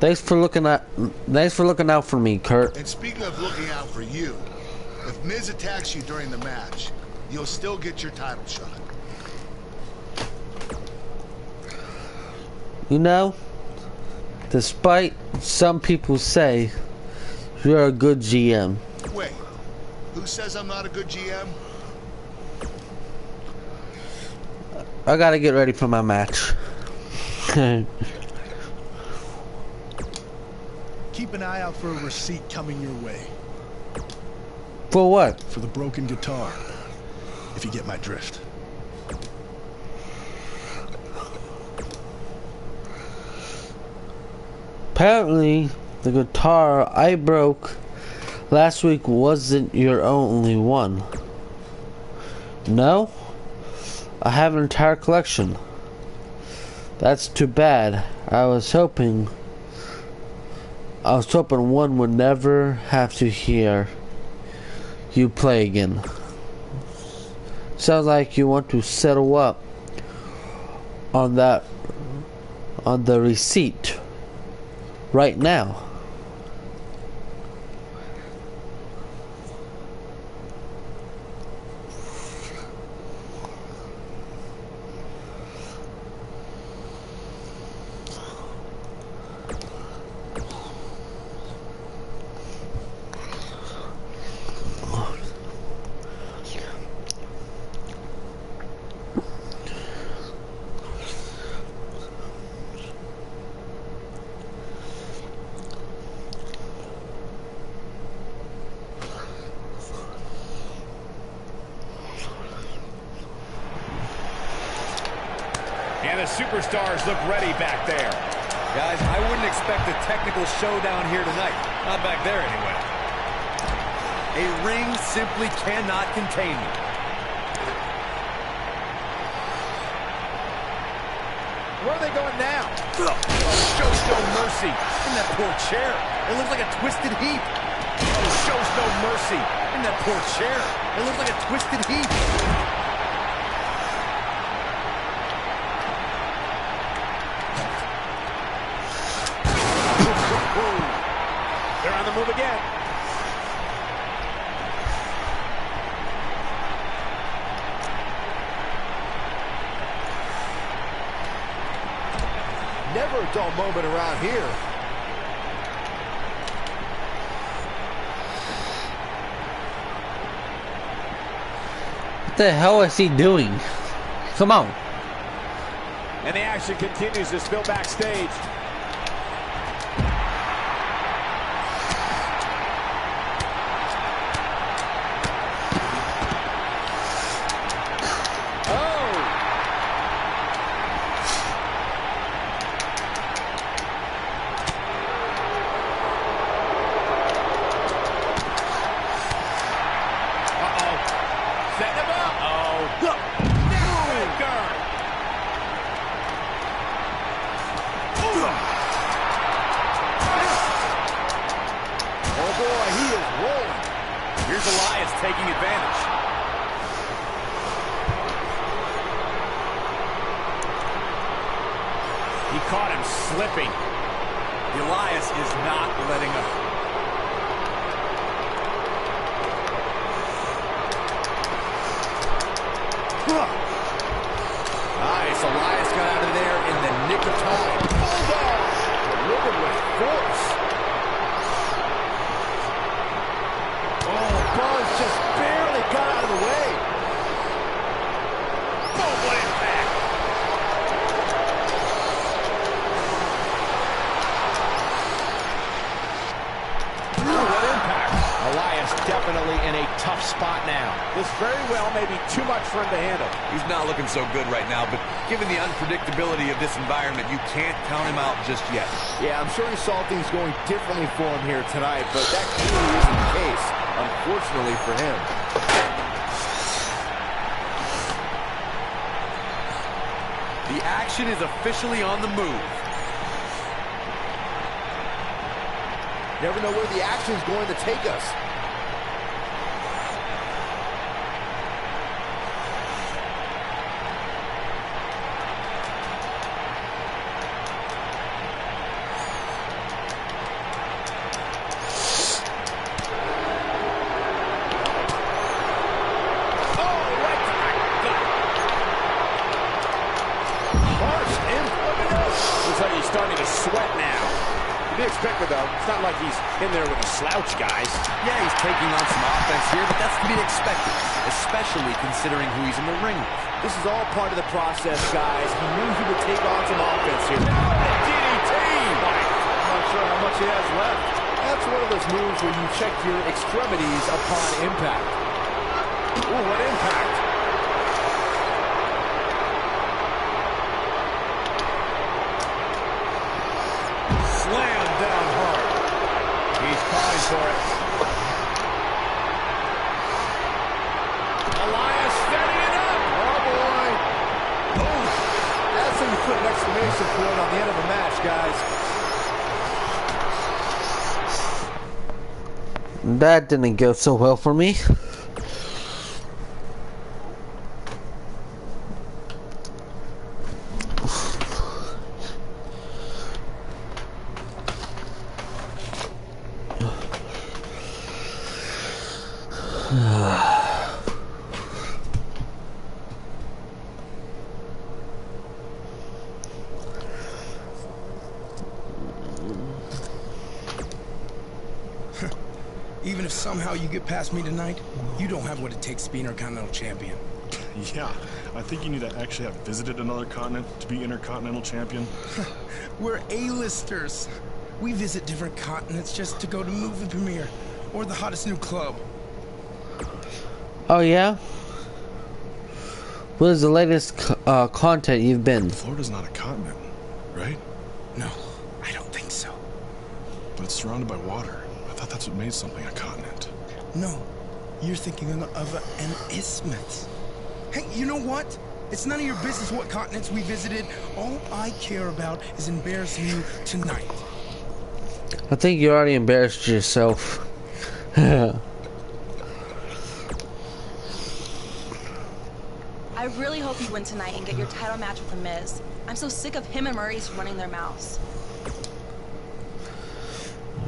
Thanks for looking out for me, Kurt. And speaking of looking out for you, if Miz attacks you during the match, you'll still get your title shot. You know, despite some people say you're a good GM. Wait, who says I'm not a good GM? I gotta get ready for my match. Keep an eye out for a receipt coming your way. For what? For the broken guitar, if you get my drift. Apparently, the guitar I broke last week wasn't your only one. No? I have an entire collection. That's too bad. I was hoping one would never have to hear you play again. Sounds like you want to settle up on the receipt right now. And the superstars look ready back there. Guys, I wouldn't expect a technical showdown here tonight. Not back there, anyway. A ring simply cannot contain me. Where are they going now? Oh, shows no mercy. In that poor chair. It looks like a twisted heap. Oh, shows no mercy. In that poor chair. It looks like a twisted heap. They're on the move again. Never a dull moment around here. What the hell is he doing? Come on. And the action continues as still backstage. boy, he is rolling. Here's Elias taking advantage. He caught him slipping. Elias is not letting up. Nice. Elias got out of there in the nick of time. Bulldog! Delivered with force. Oh, Buzz just barely got out of the way. Oh, what impact! Oh, what impact! Elias definitely in a tough spot now. This very well may be too much for him to handle. He's not looking so good right now, but given the unpredictability of this environment, you can't count him out just yet. Yeah, I'm sure he saw things going differently for him here tonight, but that clearly isn't the case, unfortunately for him. The action is officially on the move. Never know where the action is going to take us. Starting to sweat now. To be expected, though. It's not like he's in there with a slouch, guys. Yeah, he's taking on some offense here, but that's to be expected, especially considering who he's in the ring with. This is all part of the process, guys. He knew he would take on some offense here. A DDT! I'm not sure how much he has left. That's one of those moves where you check your extremities upon impact. Ooh, what impact! Slammed down hard. He's calling for it. Elias steadying up. Oh, boy. Oh, that's when you put an exclamation point on the end of a match, guys. That didn't go so well for me. Even if somehow you get past me tonight, you don't have what it takes to be Intercontinental Champion. Yeah, I think you need to actually have visited another continent to be Intercontinental Champion. We're A-listers. We visit different continents just to go to movie premiere or the hottest new club. Oh yeah? What is the latest content you've been? Florida's not a continent, right? No, I don't think so. But it's surrounded by water. I thought that's what made something a continent. No, you're thinking of an isthmus. Hey, you know what? It's none of your business what continents we visited. All I care about is embarrassing you tonight. I think you already embarrassed yourself. I really hope you win tonight and get your title match with The Miz. I'm so sick of him and Maurice running their mouths.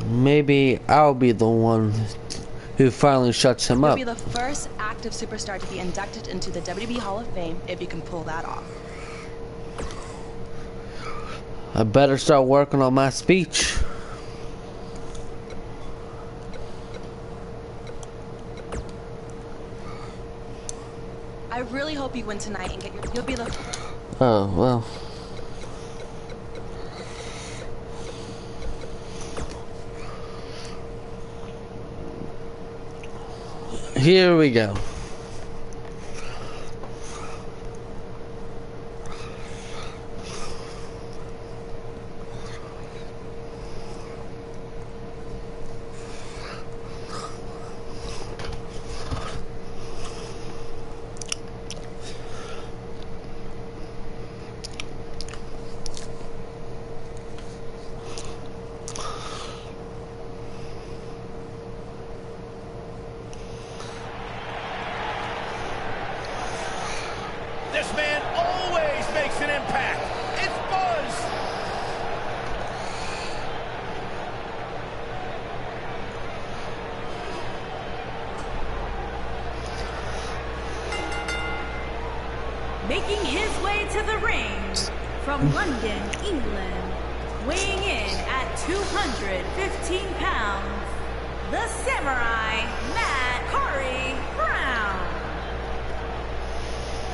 Maybe I'll be the one who finally shuts him up. You'll be the first active superstar to be inducted into the WWE Hall of Fame if you can pull that off. I better start working on my speech. I really hope you win tonight and get your... You'll be the... Oh, well. Here we go. Making his way to the ring from London, England, weighing in at 215 pounds, the Samurai Matt Corey Brown.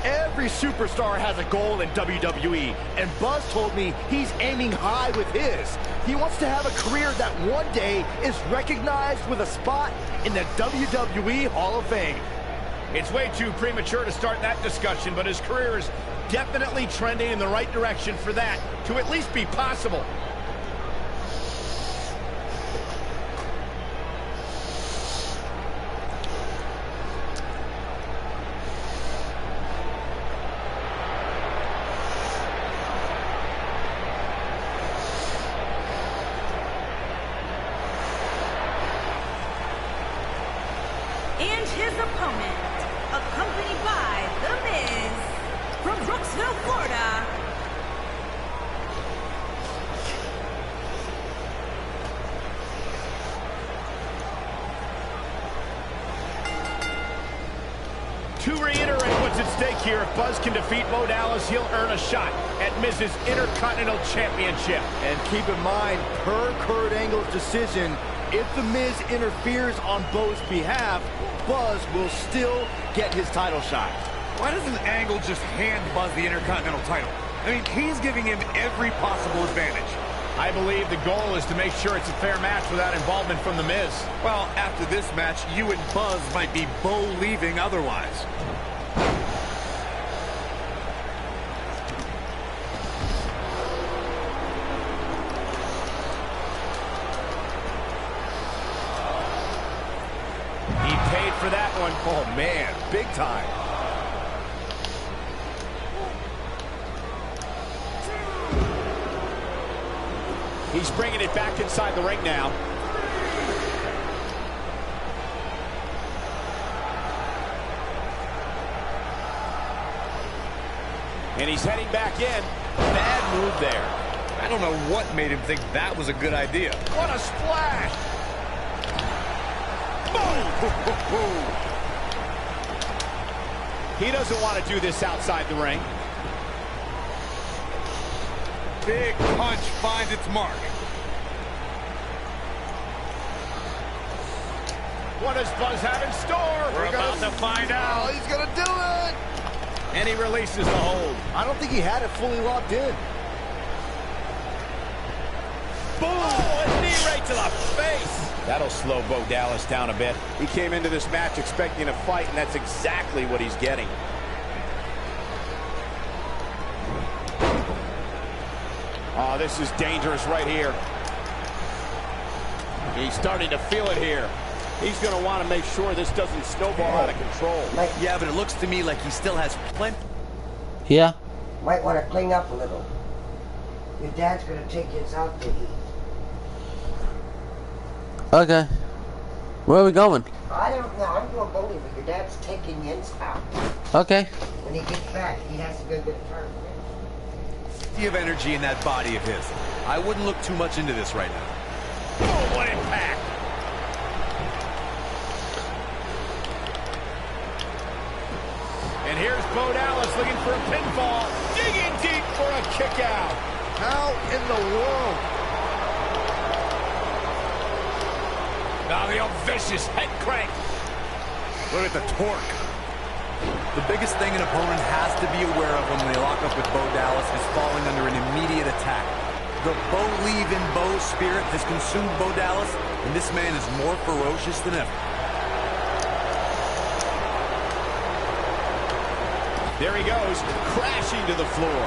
Every superstar has a goal in WWE, and Buzz told me he's aiming high with his. He wants to have a career that one day is recognized with a spot in the WWE Hall of Fame. It's way too premature to start that discussion, but his career is definitely trending in the right direction for that to at least be possible. And his opponent, accompanied by The Miz, from Brooksville, Florida. To reiterate what's at stake here, if Buzz can defeat Bo Dallas, he'll earn a shot at Miz's Intercontinental Championship. And keep in mind, per Kurt Angle's decision, if The Miz interferes on Bo's behalf, Buzz will still get his title shot. Why doesn't Angle just hand Buzz the Intercontinental title? I mean, he's giving him every possible advantage. I believe the goal is to make sure it's a fair match without involvement from The Miz. Well, after this match, you and Buzz might be Bo leaving otherwise. He paid for that one. Oh, man, big time. He's bringing it back inside the ring now. And he's heading back in. Bad move there. I don't know what made him think that was a good idea. What a splash! Boom! He doesn't want to do this outside the ring. Big punch finds its mark. What does Buzz have in store? We're about to find out. Oh, he's gonna do it! And he releases the hold. I don't think he had it fully locked in. Boom! Oh, a knee right to the face. That'll slow Bo Dallas down a bit. He came into this match expecting a fight, and that's exactly what he's getting. Oh, this is dangerous right here. He's starting to feel it here. He's going to want to make sure this doesn't snowball out of control. Yeah, but it looks to me like he still has plenty. Yeah. Might want to clean up a little. Your dad's going to take us out to eat. Okay. Where are we going? I don't know. I'm going bowling, but your dad's taking Jens out. Okay. When he gets back, he has to go get a tournament. Of energy in that body of his. I wouldn't look too much into this right now. Oh, what impact! And here's Bo Dallas looking for a pinfall, digging deep for a kick out. How in the world? Now the old vicious head crank. Look at the torque. The biggest thing an opponent has to be aware of when they lock up with Bo Dallas is falling under an immediate attack. The Bo leave in Bo spirit has consumed Bo Dallas, and this man is more ferocious than ever. There he goes, crashing to the floor.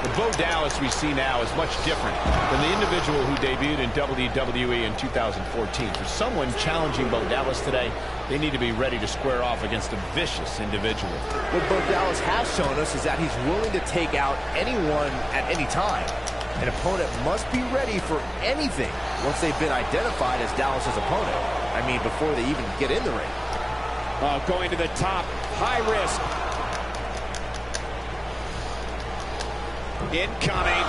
The Bo Dallas we see now is much different than the individual who debuted in WWE in 2014. For someone challenging Bo Dallas today, they need to be ready to square off against a vicious individual. What Bo Dallas has shown us is that he's willing to take out anyone at any time. An opponent must be ready for anything once they've been identified as Dallas's opponent. I mean, before they even get in the ring. Going to the top, high risk. Incoming.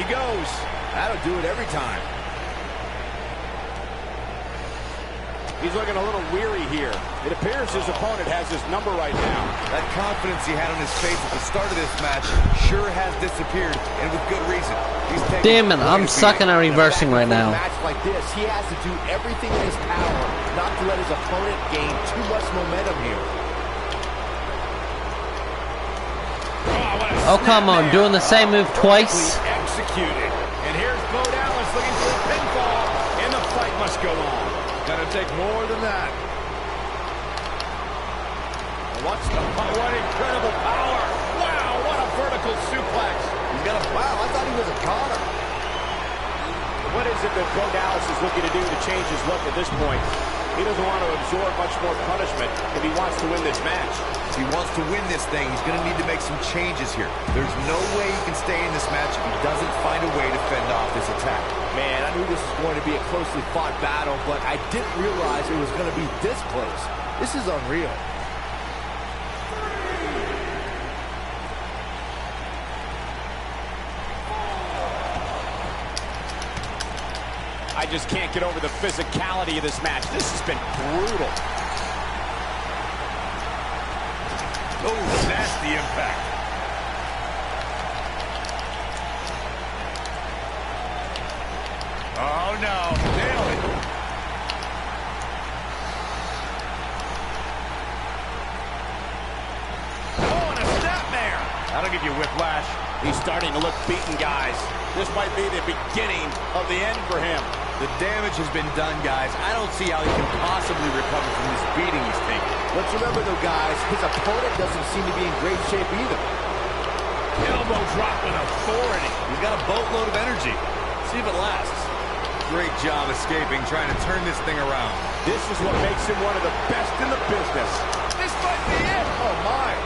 goes. That'll do it every time. He's looking a little weary here. It appears his opponent has his number right now. That confidence he had on his face at the start of this match sure has disappeared, and with good reason. Damn it, I'm sucking at reversing right now. In a match like this, he has to do everything in his power not to let his opponent gain too much momentum here. Oh, come on, doing the same move twice. Executed. And here's Bo Dallas looking for a pinfall, and the fight must go on. Gonna take more than that. What incredible power. Wow, what a vertical suplex. Wow, I thought he was a goner. What is it that Bo Dallas is looking to do to change his look at this point? He doesn't want to absorb much more punishment if he wants to win this match. If he wants to win this thing, he's going to need to make some changes here. There's no way he can stay in this match if he doesn't find a way to fend off this attack. Man, I knew this was going to be a closely fought battle, but I didn't realize it was going to be this close. This is unreal. I just can't get over the physicality of this match. This has been brutal. Oh, nasty impact. Oh, no. Nailed it. Oh, and a snapmare. That'll give you whiplash. He's starting to look beaten, guys. This might be the beginning of the end for him. The damage has been done, guys. I don't see how he can possibly recover from this beating he's taking. Let's remember, though, guys, his opponent doesn't seem to be in great shape either. Elbow drop with authority. He's got a boatload of energy. See if it lasts. Great job escaping, trying to turn this thing around. This is what makes him one of the best in the business. This might be it. Oh, my.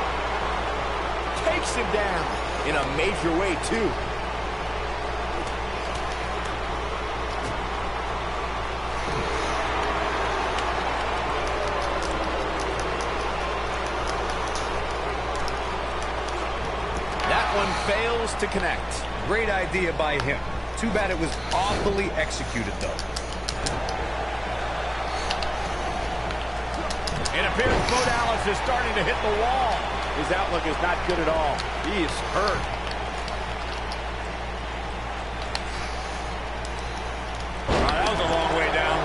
Takes him down. In a major way, too. Fails to connect. Great idea by him. Too bad it was awfully executed, though. It appears Bo Dallas is starting to hit the wall. His outlook is not good at all. He is hurt. That was a long way down.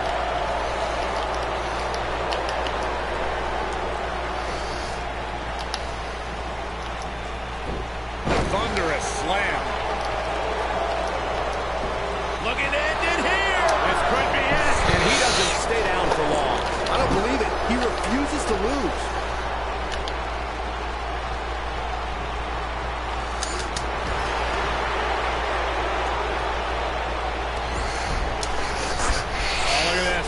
Thunderous slam. Looking to end it here. This could be it. And he doesn't stay down for long. I don't believe it. He refuses to lose. Oh, look at this.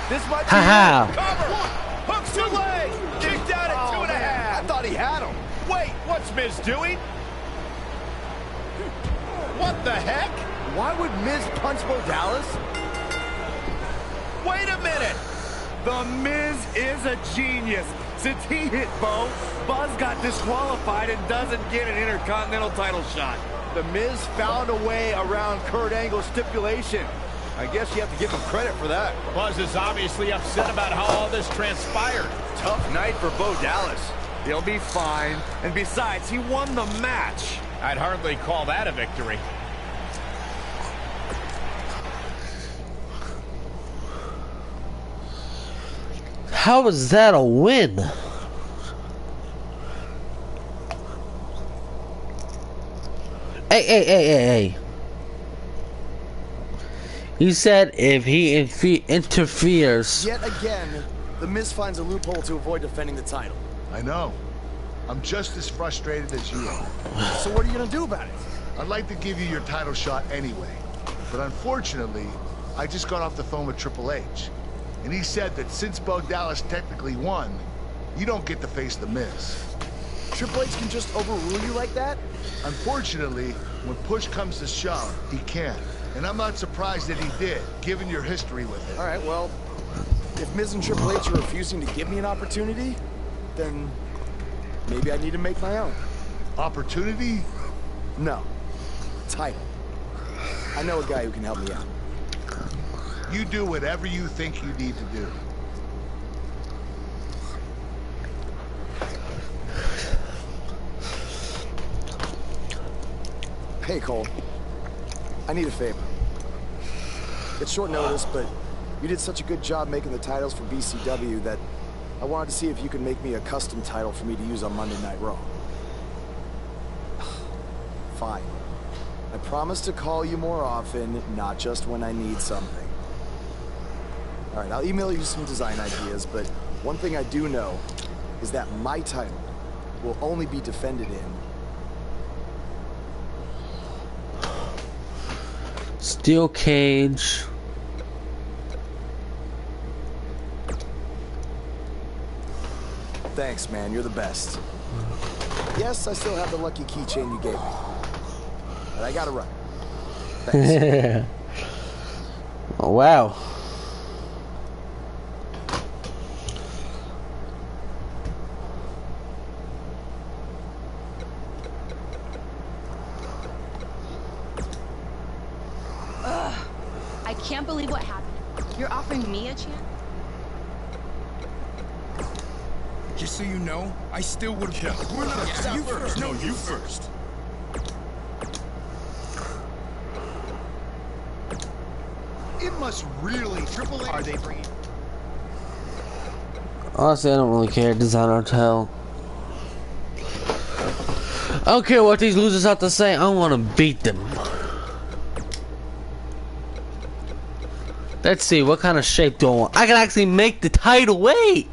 This might be it. Cover. Hooks to leg. Kicked out at 2.5. I thought he had him. Wait, what's Miz doing? What the heck? Why would Miz punch Bo Dallas? Wait a minute. The Miz is a genius. Since he hit Bo, Buzz got disqualified and doesn't get an Intercontinental title shot. The Miz found a way around Kurt Angle's stipulation. I guess you have to give him credit for that. Buzz is obviously upset about how all this transpired. Tough night for Bo Dallas. He'll be fine. And besides, he won the match. I'd hardly call that a victory. How is that a win? Hey. You said if he interferes. Yet again, The Miz finds a loophole to avoid defending the title. I know. I'm just as frustrated as you are. So what are you gonna do about it? I'd like to give you your title shot anyway. But unfortunately, I just got off the phone with Triple H. And he said that since Bo Dallas technically won, you don't get to face The Miz. Triple H can just overrule you like that? Unfortunately, when push comes to shove, he can. And I'm not surprised that he did, given your history with him. All right, well, if Miz and Triple H are refusing to give me an opportunity, then maybe I need to make my own. Opportunity? No. Title. I know a guy who can help me out. You do whatever you think you need to do. Hey, Cole. I need a favor. It's short notice, but you did such a good job making the titles for BCW that I wanted to see if you could make me a custom title for me to use on Monday Night Raw. Fine. I promise to call you more often, not just when I need something. All right, I'll email you some design ideas, but one thing I do know is that my title will only be defended in steel cage. Thanks, man. You're the best. Yes, I still have the lucky keychain you gave me. But I gotta run. Thanks. Oh, wow. I can't believe what happened. You're offering me a chance? Just so you know, I still would have. Yeah, We're not. yeah, You first. No, you first. It must really Triple H. Are they bringing? Honestly, I don't really care. Design or tell. I don't care what these losers have to say. I want to beat them. Let's see, what kind of shape do I want? I can actually make the title. Wait.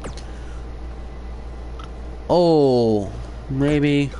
Oh, maybe.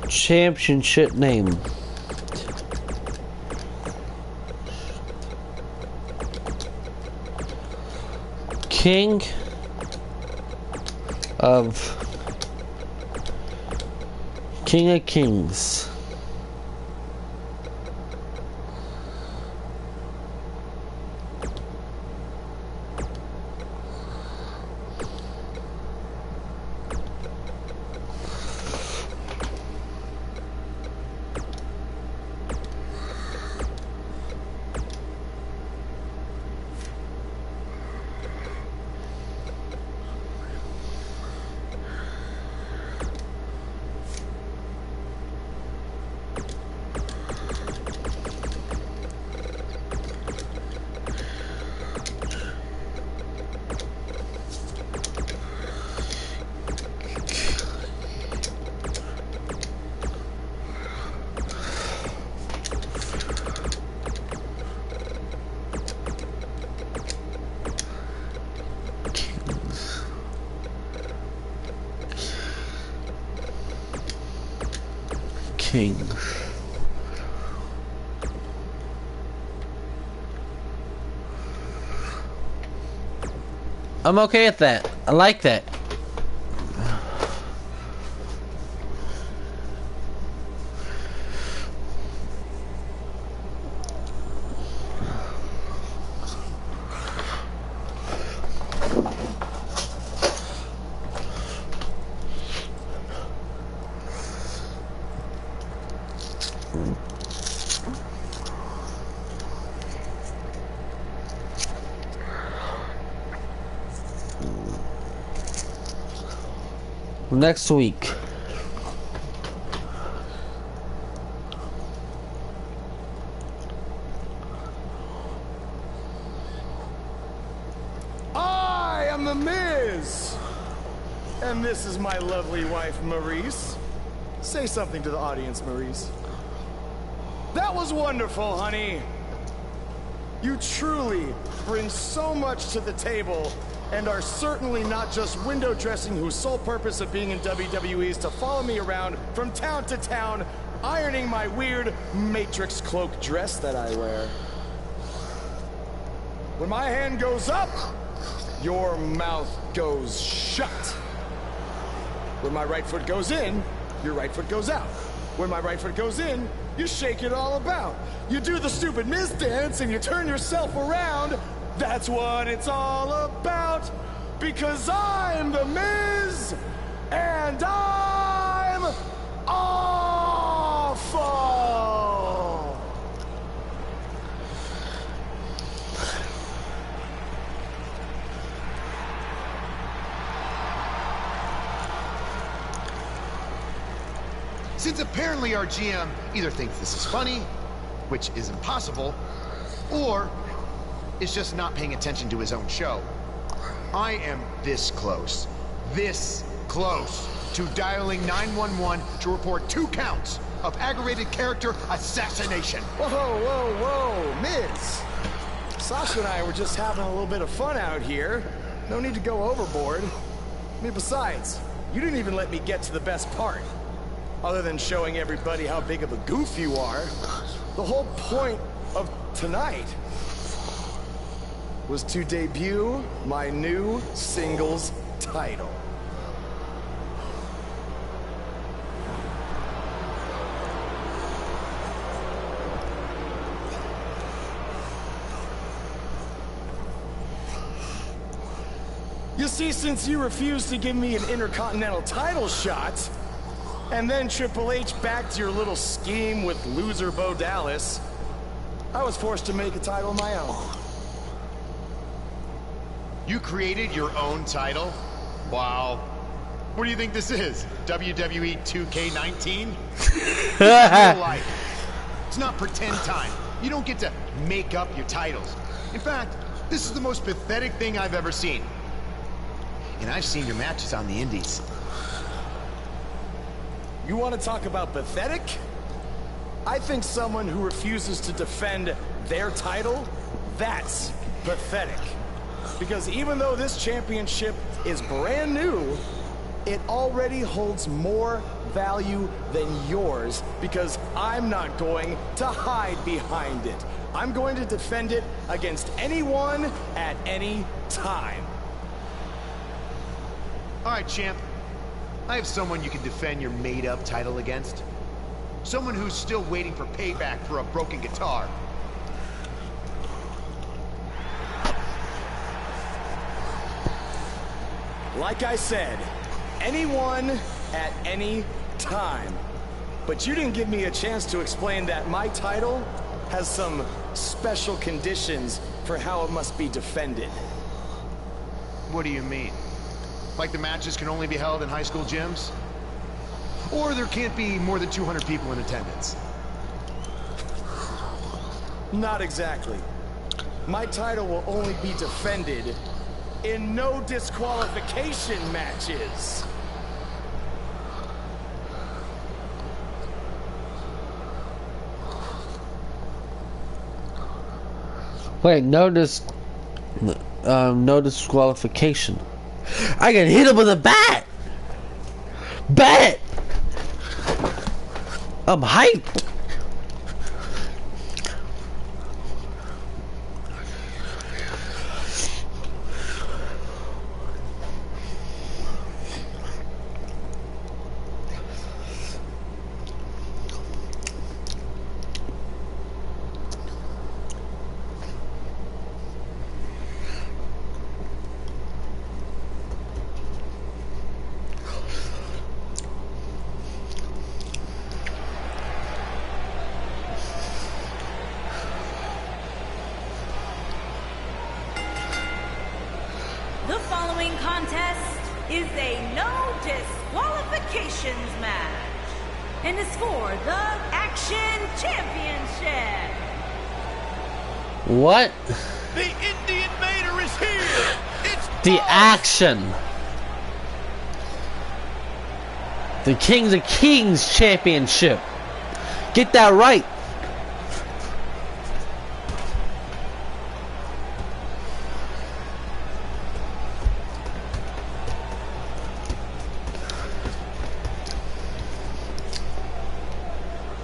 championship name. King of Kings. Kings. I'm okay with that. I like that. Next week. I am the Miz! And this is my lovely wife, Maurice. Say something to the audience, Maurice. That was wonderful, honey. You truly bring so much to the table and are certainly not just window dressing whose sole purpose of being in WWE is to follow me around from town to town, ironing my weird Matrix cloak dress that I wear. When my hand goes up, your mouth goes shut. When my right foot goes in, your right foot goes out. When my right foot goes in, you shake it all about. You do the stupid Miz dance and you turn yourself around. That's what it's all about. Because I'm the Miz and I'm awful. Since apparently our GM either thinks this is funny, which is impossible, or is just not paying attention to his own show, I am this close to dialing 911 to report 2 counts of aggravated character assassination. Whoa, whoa, whoa, Miz. Sasha and I were just having a little bit of fun out here. No need to go overboard. I mean, besides, you didn't even let me get to the best part. Other than showing everybody how big of a goof you are, the whole point of tonight was to debut my new singles title. You see, since you refused to give me an Intercontinental title shot, and then Triple H backed your little scheme with loser Bo Dallas, I was forced to make a title of my own. You created your own title? Wow. What do you think this is? WWE2k19? It's real life. It's not pretend time. You don't get to make up your titles. In fact, this is the most pathetic thing I've ever seen. And I've seen your matches on the indies. You want to talk about pathetic? I think someone who refuses to defend their title, that's pathetic. Because even though this championship is brand new, it already holds more value than yours because I'm not going to hide behind it. I'm going to defend it against anyone at any time. All right, champ. I have someone you can defend your made-up title against. Someone who's still waiting for payback for a broken guitar. Like I said, anyone at any time. But you didn't give me a chance to explain that my title has some special conditions for how it must be defended. What do you mean? Like the matches can only be held in high school gyms? Or there can't be more than 200 people in attendance? Not exactly. My title will only be defended in no disqualification matches. Wait, no disqualification. I can hit him with a bat! Bat! I'm hyped! The following contest is a no disqualifications match and is for the Action Championship. What? The Indian Mater is here. It's The Action. The Kings of Kings Championship. Get that right.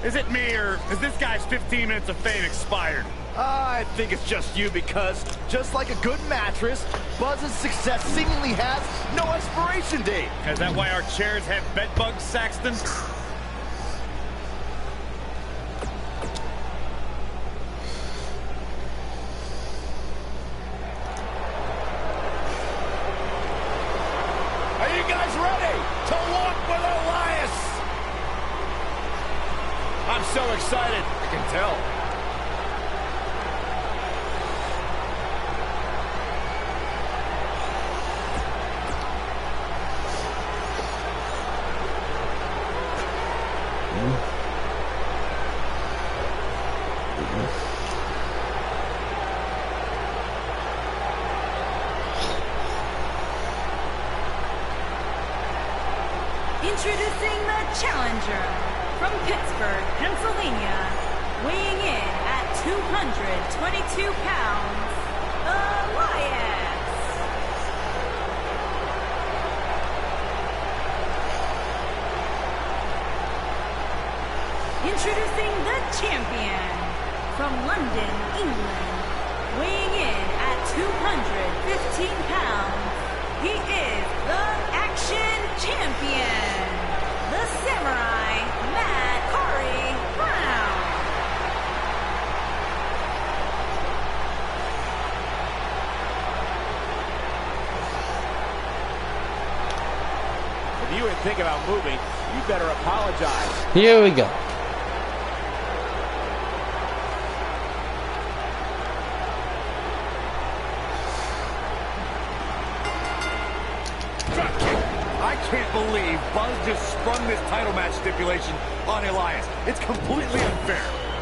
Is it me, or has this guy's 15 minutes of fame expired? I think it's just you, because just like a good mattress, Buzz's success seemingly has no expiration date. Is that why our chairs have bed bugs, Saxton? Are you guys ready to walk with Elias? I'm so excited. I can tell. Introducing the challenger from Pittsburgh, Pennsylvania, weighing in at 222 pounds, Elias. Introducing the champion from London, England, weighing in at 215 pounds, he is the Action Champion, the Samurai Matt Corey Brown. If you would think about moving, you better apologize. Here we go. I can't believe Buzz just sprung this title match stipulation on Elias. It's completely unfair.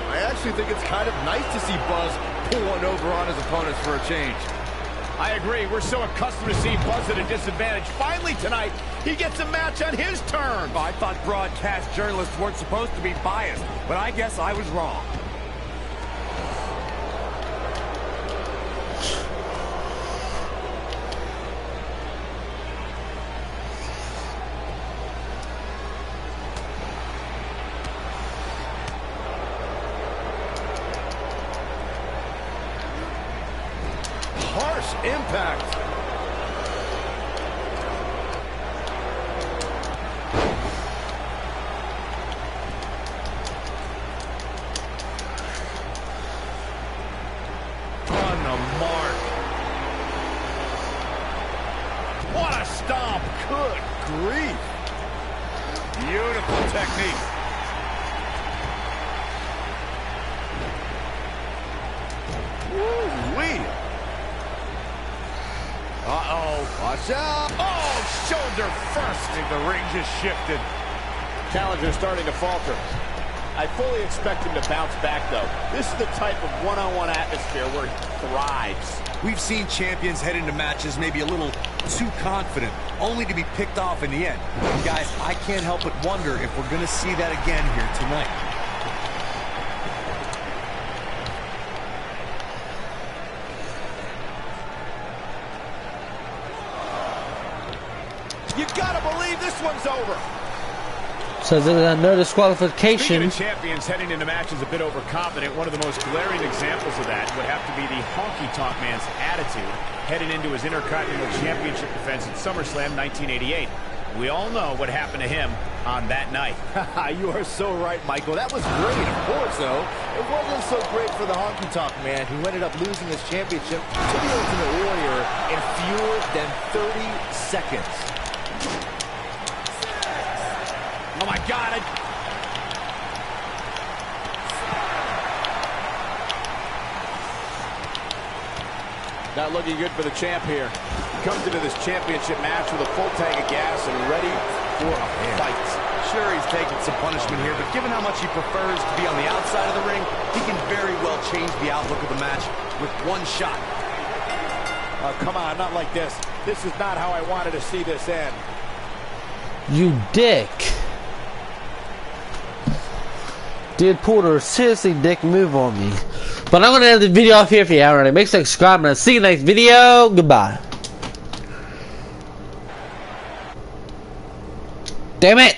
I actually think it's kind of nice to see Buzz pull one over on his opponents for a change. I agree. We're so accustomed to seeing Buzz at a disadvantage. Finally tonight, he gets a match on his terms. I thought broadcast journalists weren't supposed to be biased, but I guess I was wrong. impact. On the mark. What a stomp. Good grief. Beautiful technique. Woo-wee. Uh-oh. Watch out. Oh, shoulder first. The ring just shifted. Challenger starting to falter. I fully expect him to bounce back, though. This is the type of one-on-one atmosphere where he thrives. We've seen champions head into matches maybe a little too confident, only to be picked off in the end. And guys, I can't help but wonder if we're going to see that again here tonight. You gotta believe this one's over. So there's no disqualification. Speaking of champions heading into matches a bit overconfident, one of the most glaring examples of that would have to be the honky-tonk man's attitude heading into his Intercontinental Championship defense at SummerSlam 1988. We all know what happened to him on that night. You are so right, Michael. That was great, of course, though. It wasn't so great for the honky-tonk man, who ended up losing his championship to the Ultimate Warrior in fewer than 30 seconds. Oh, my God. Not looking good for the champ here. He comes into this championship match with a full tank of gas and ready for a fight. Sure, he's taking some punishment here, but given how much he prefers to be on the outside of the ring, he can very well change the outlook of the match with one shot. Oh, come on, not like this. This is not how I wanted to see this end. You dick. Dude pulled a seriously dick move on me. But I'm going to end the video off here if you haven't already. Make sure to subscribe and I'll see you next video. Goodbye. Damn it.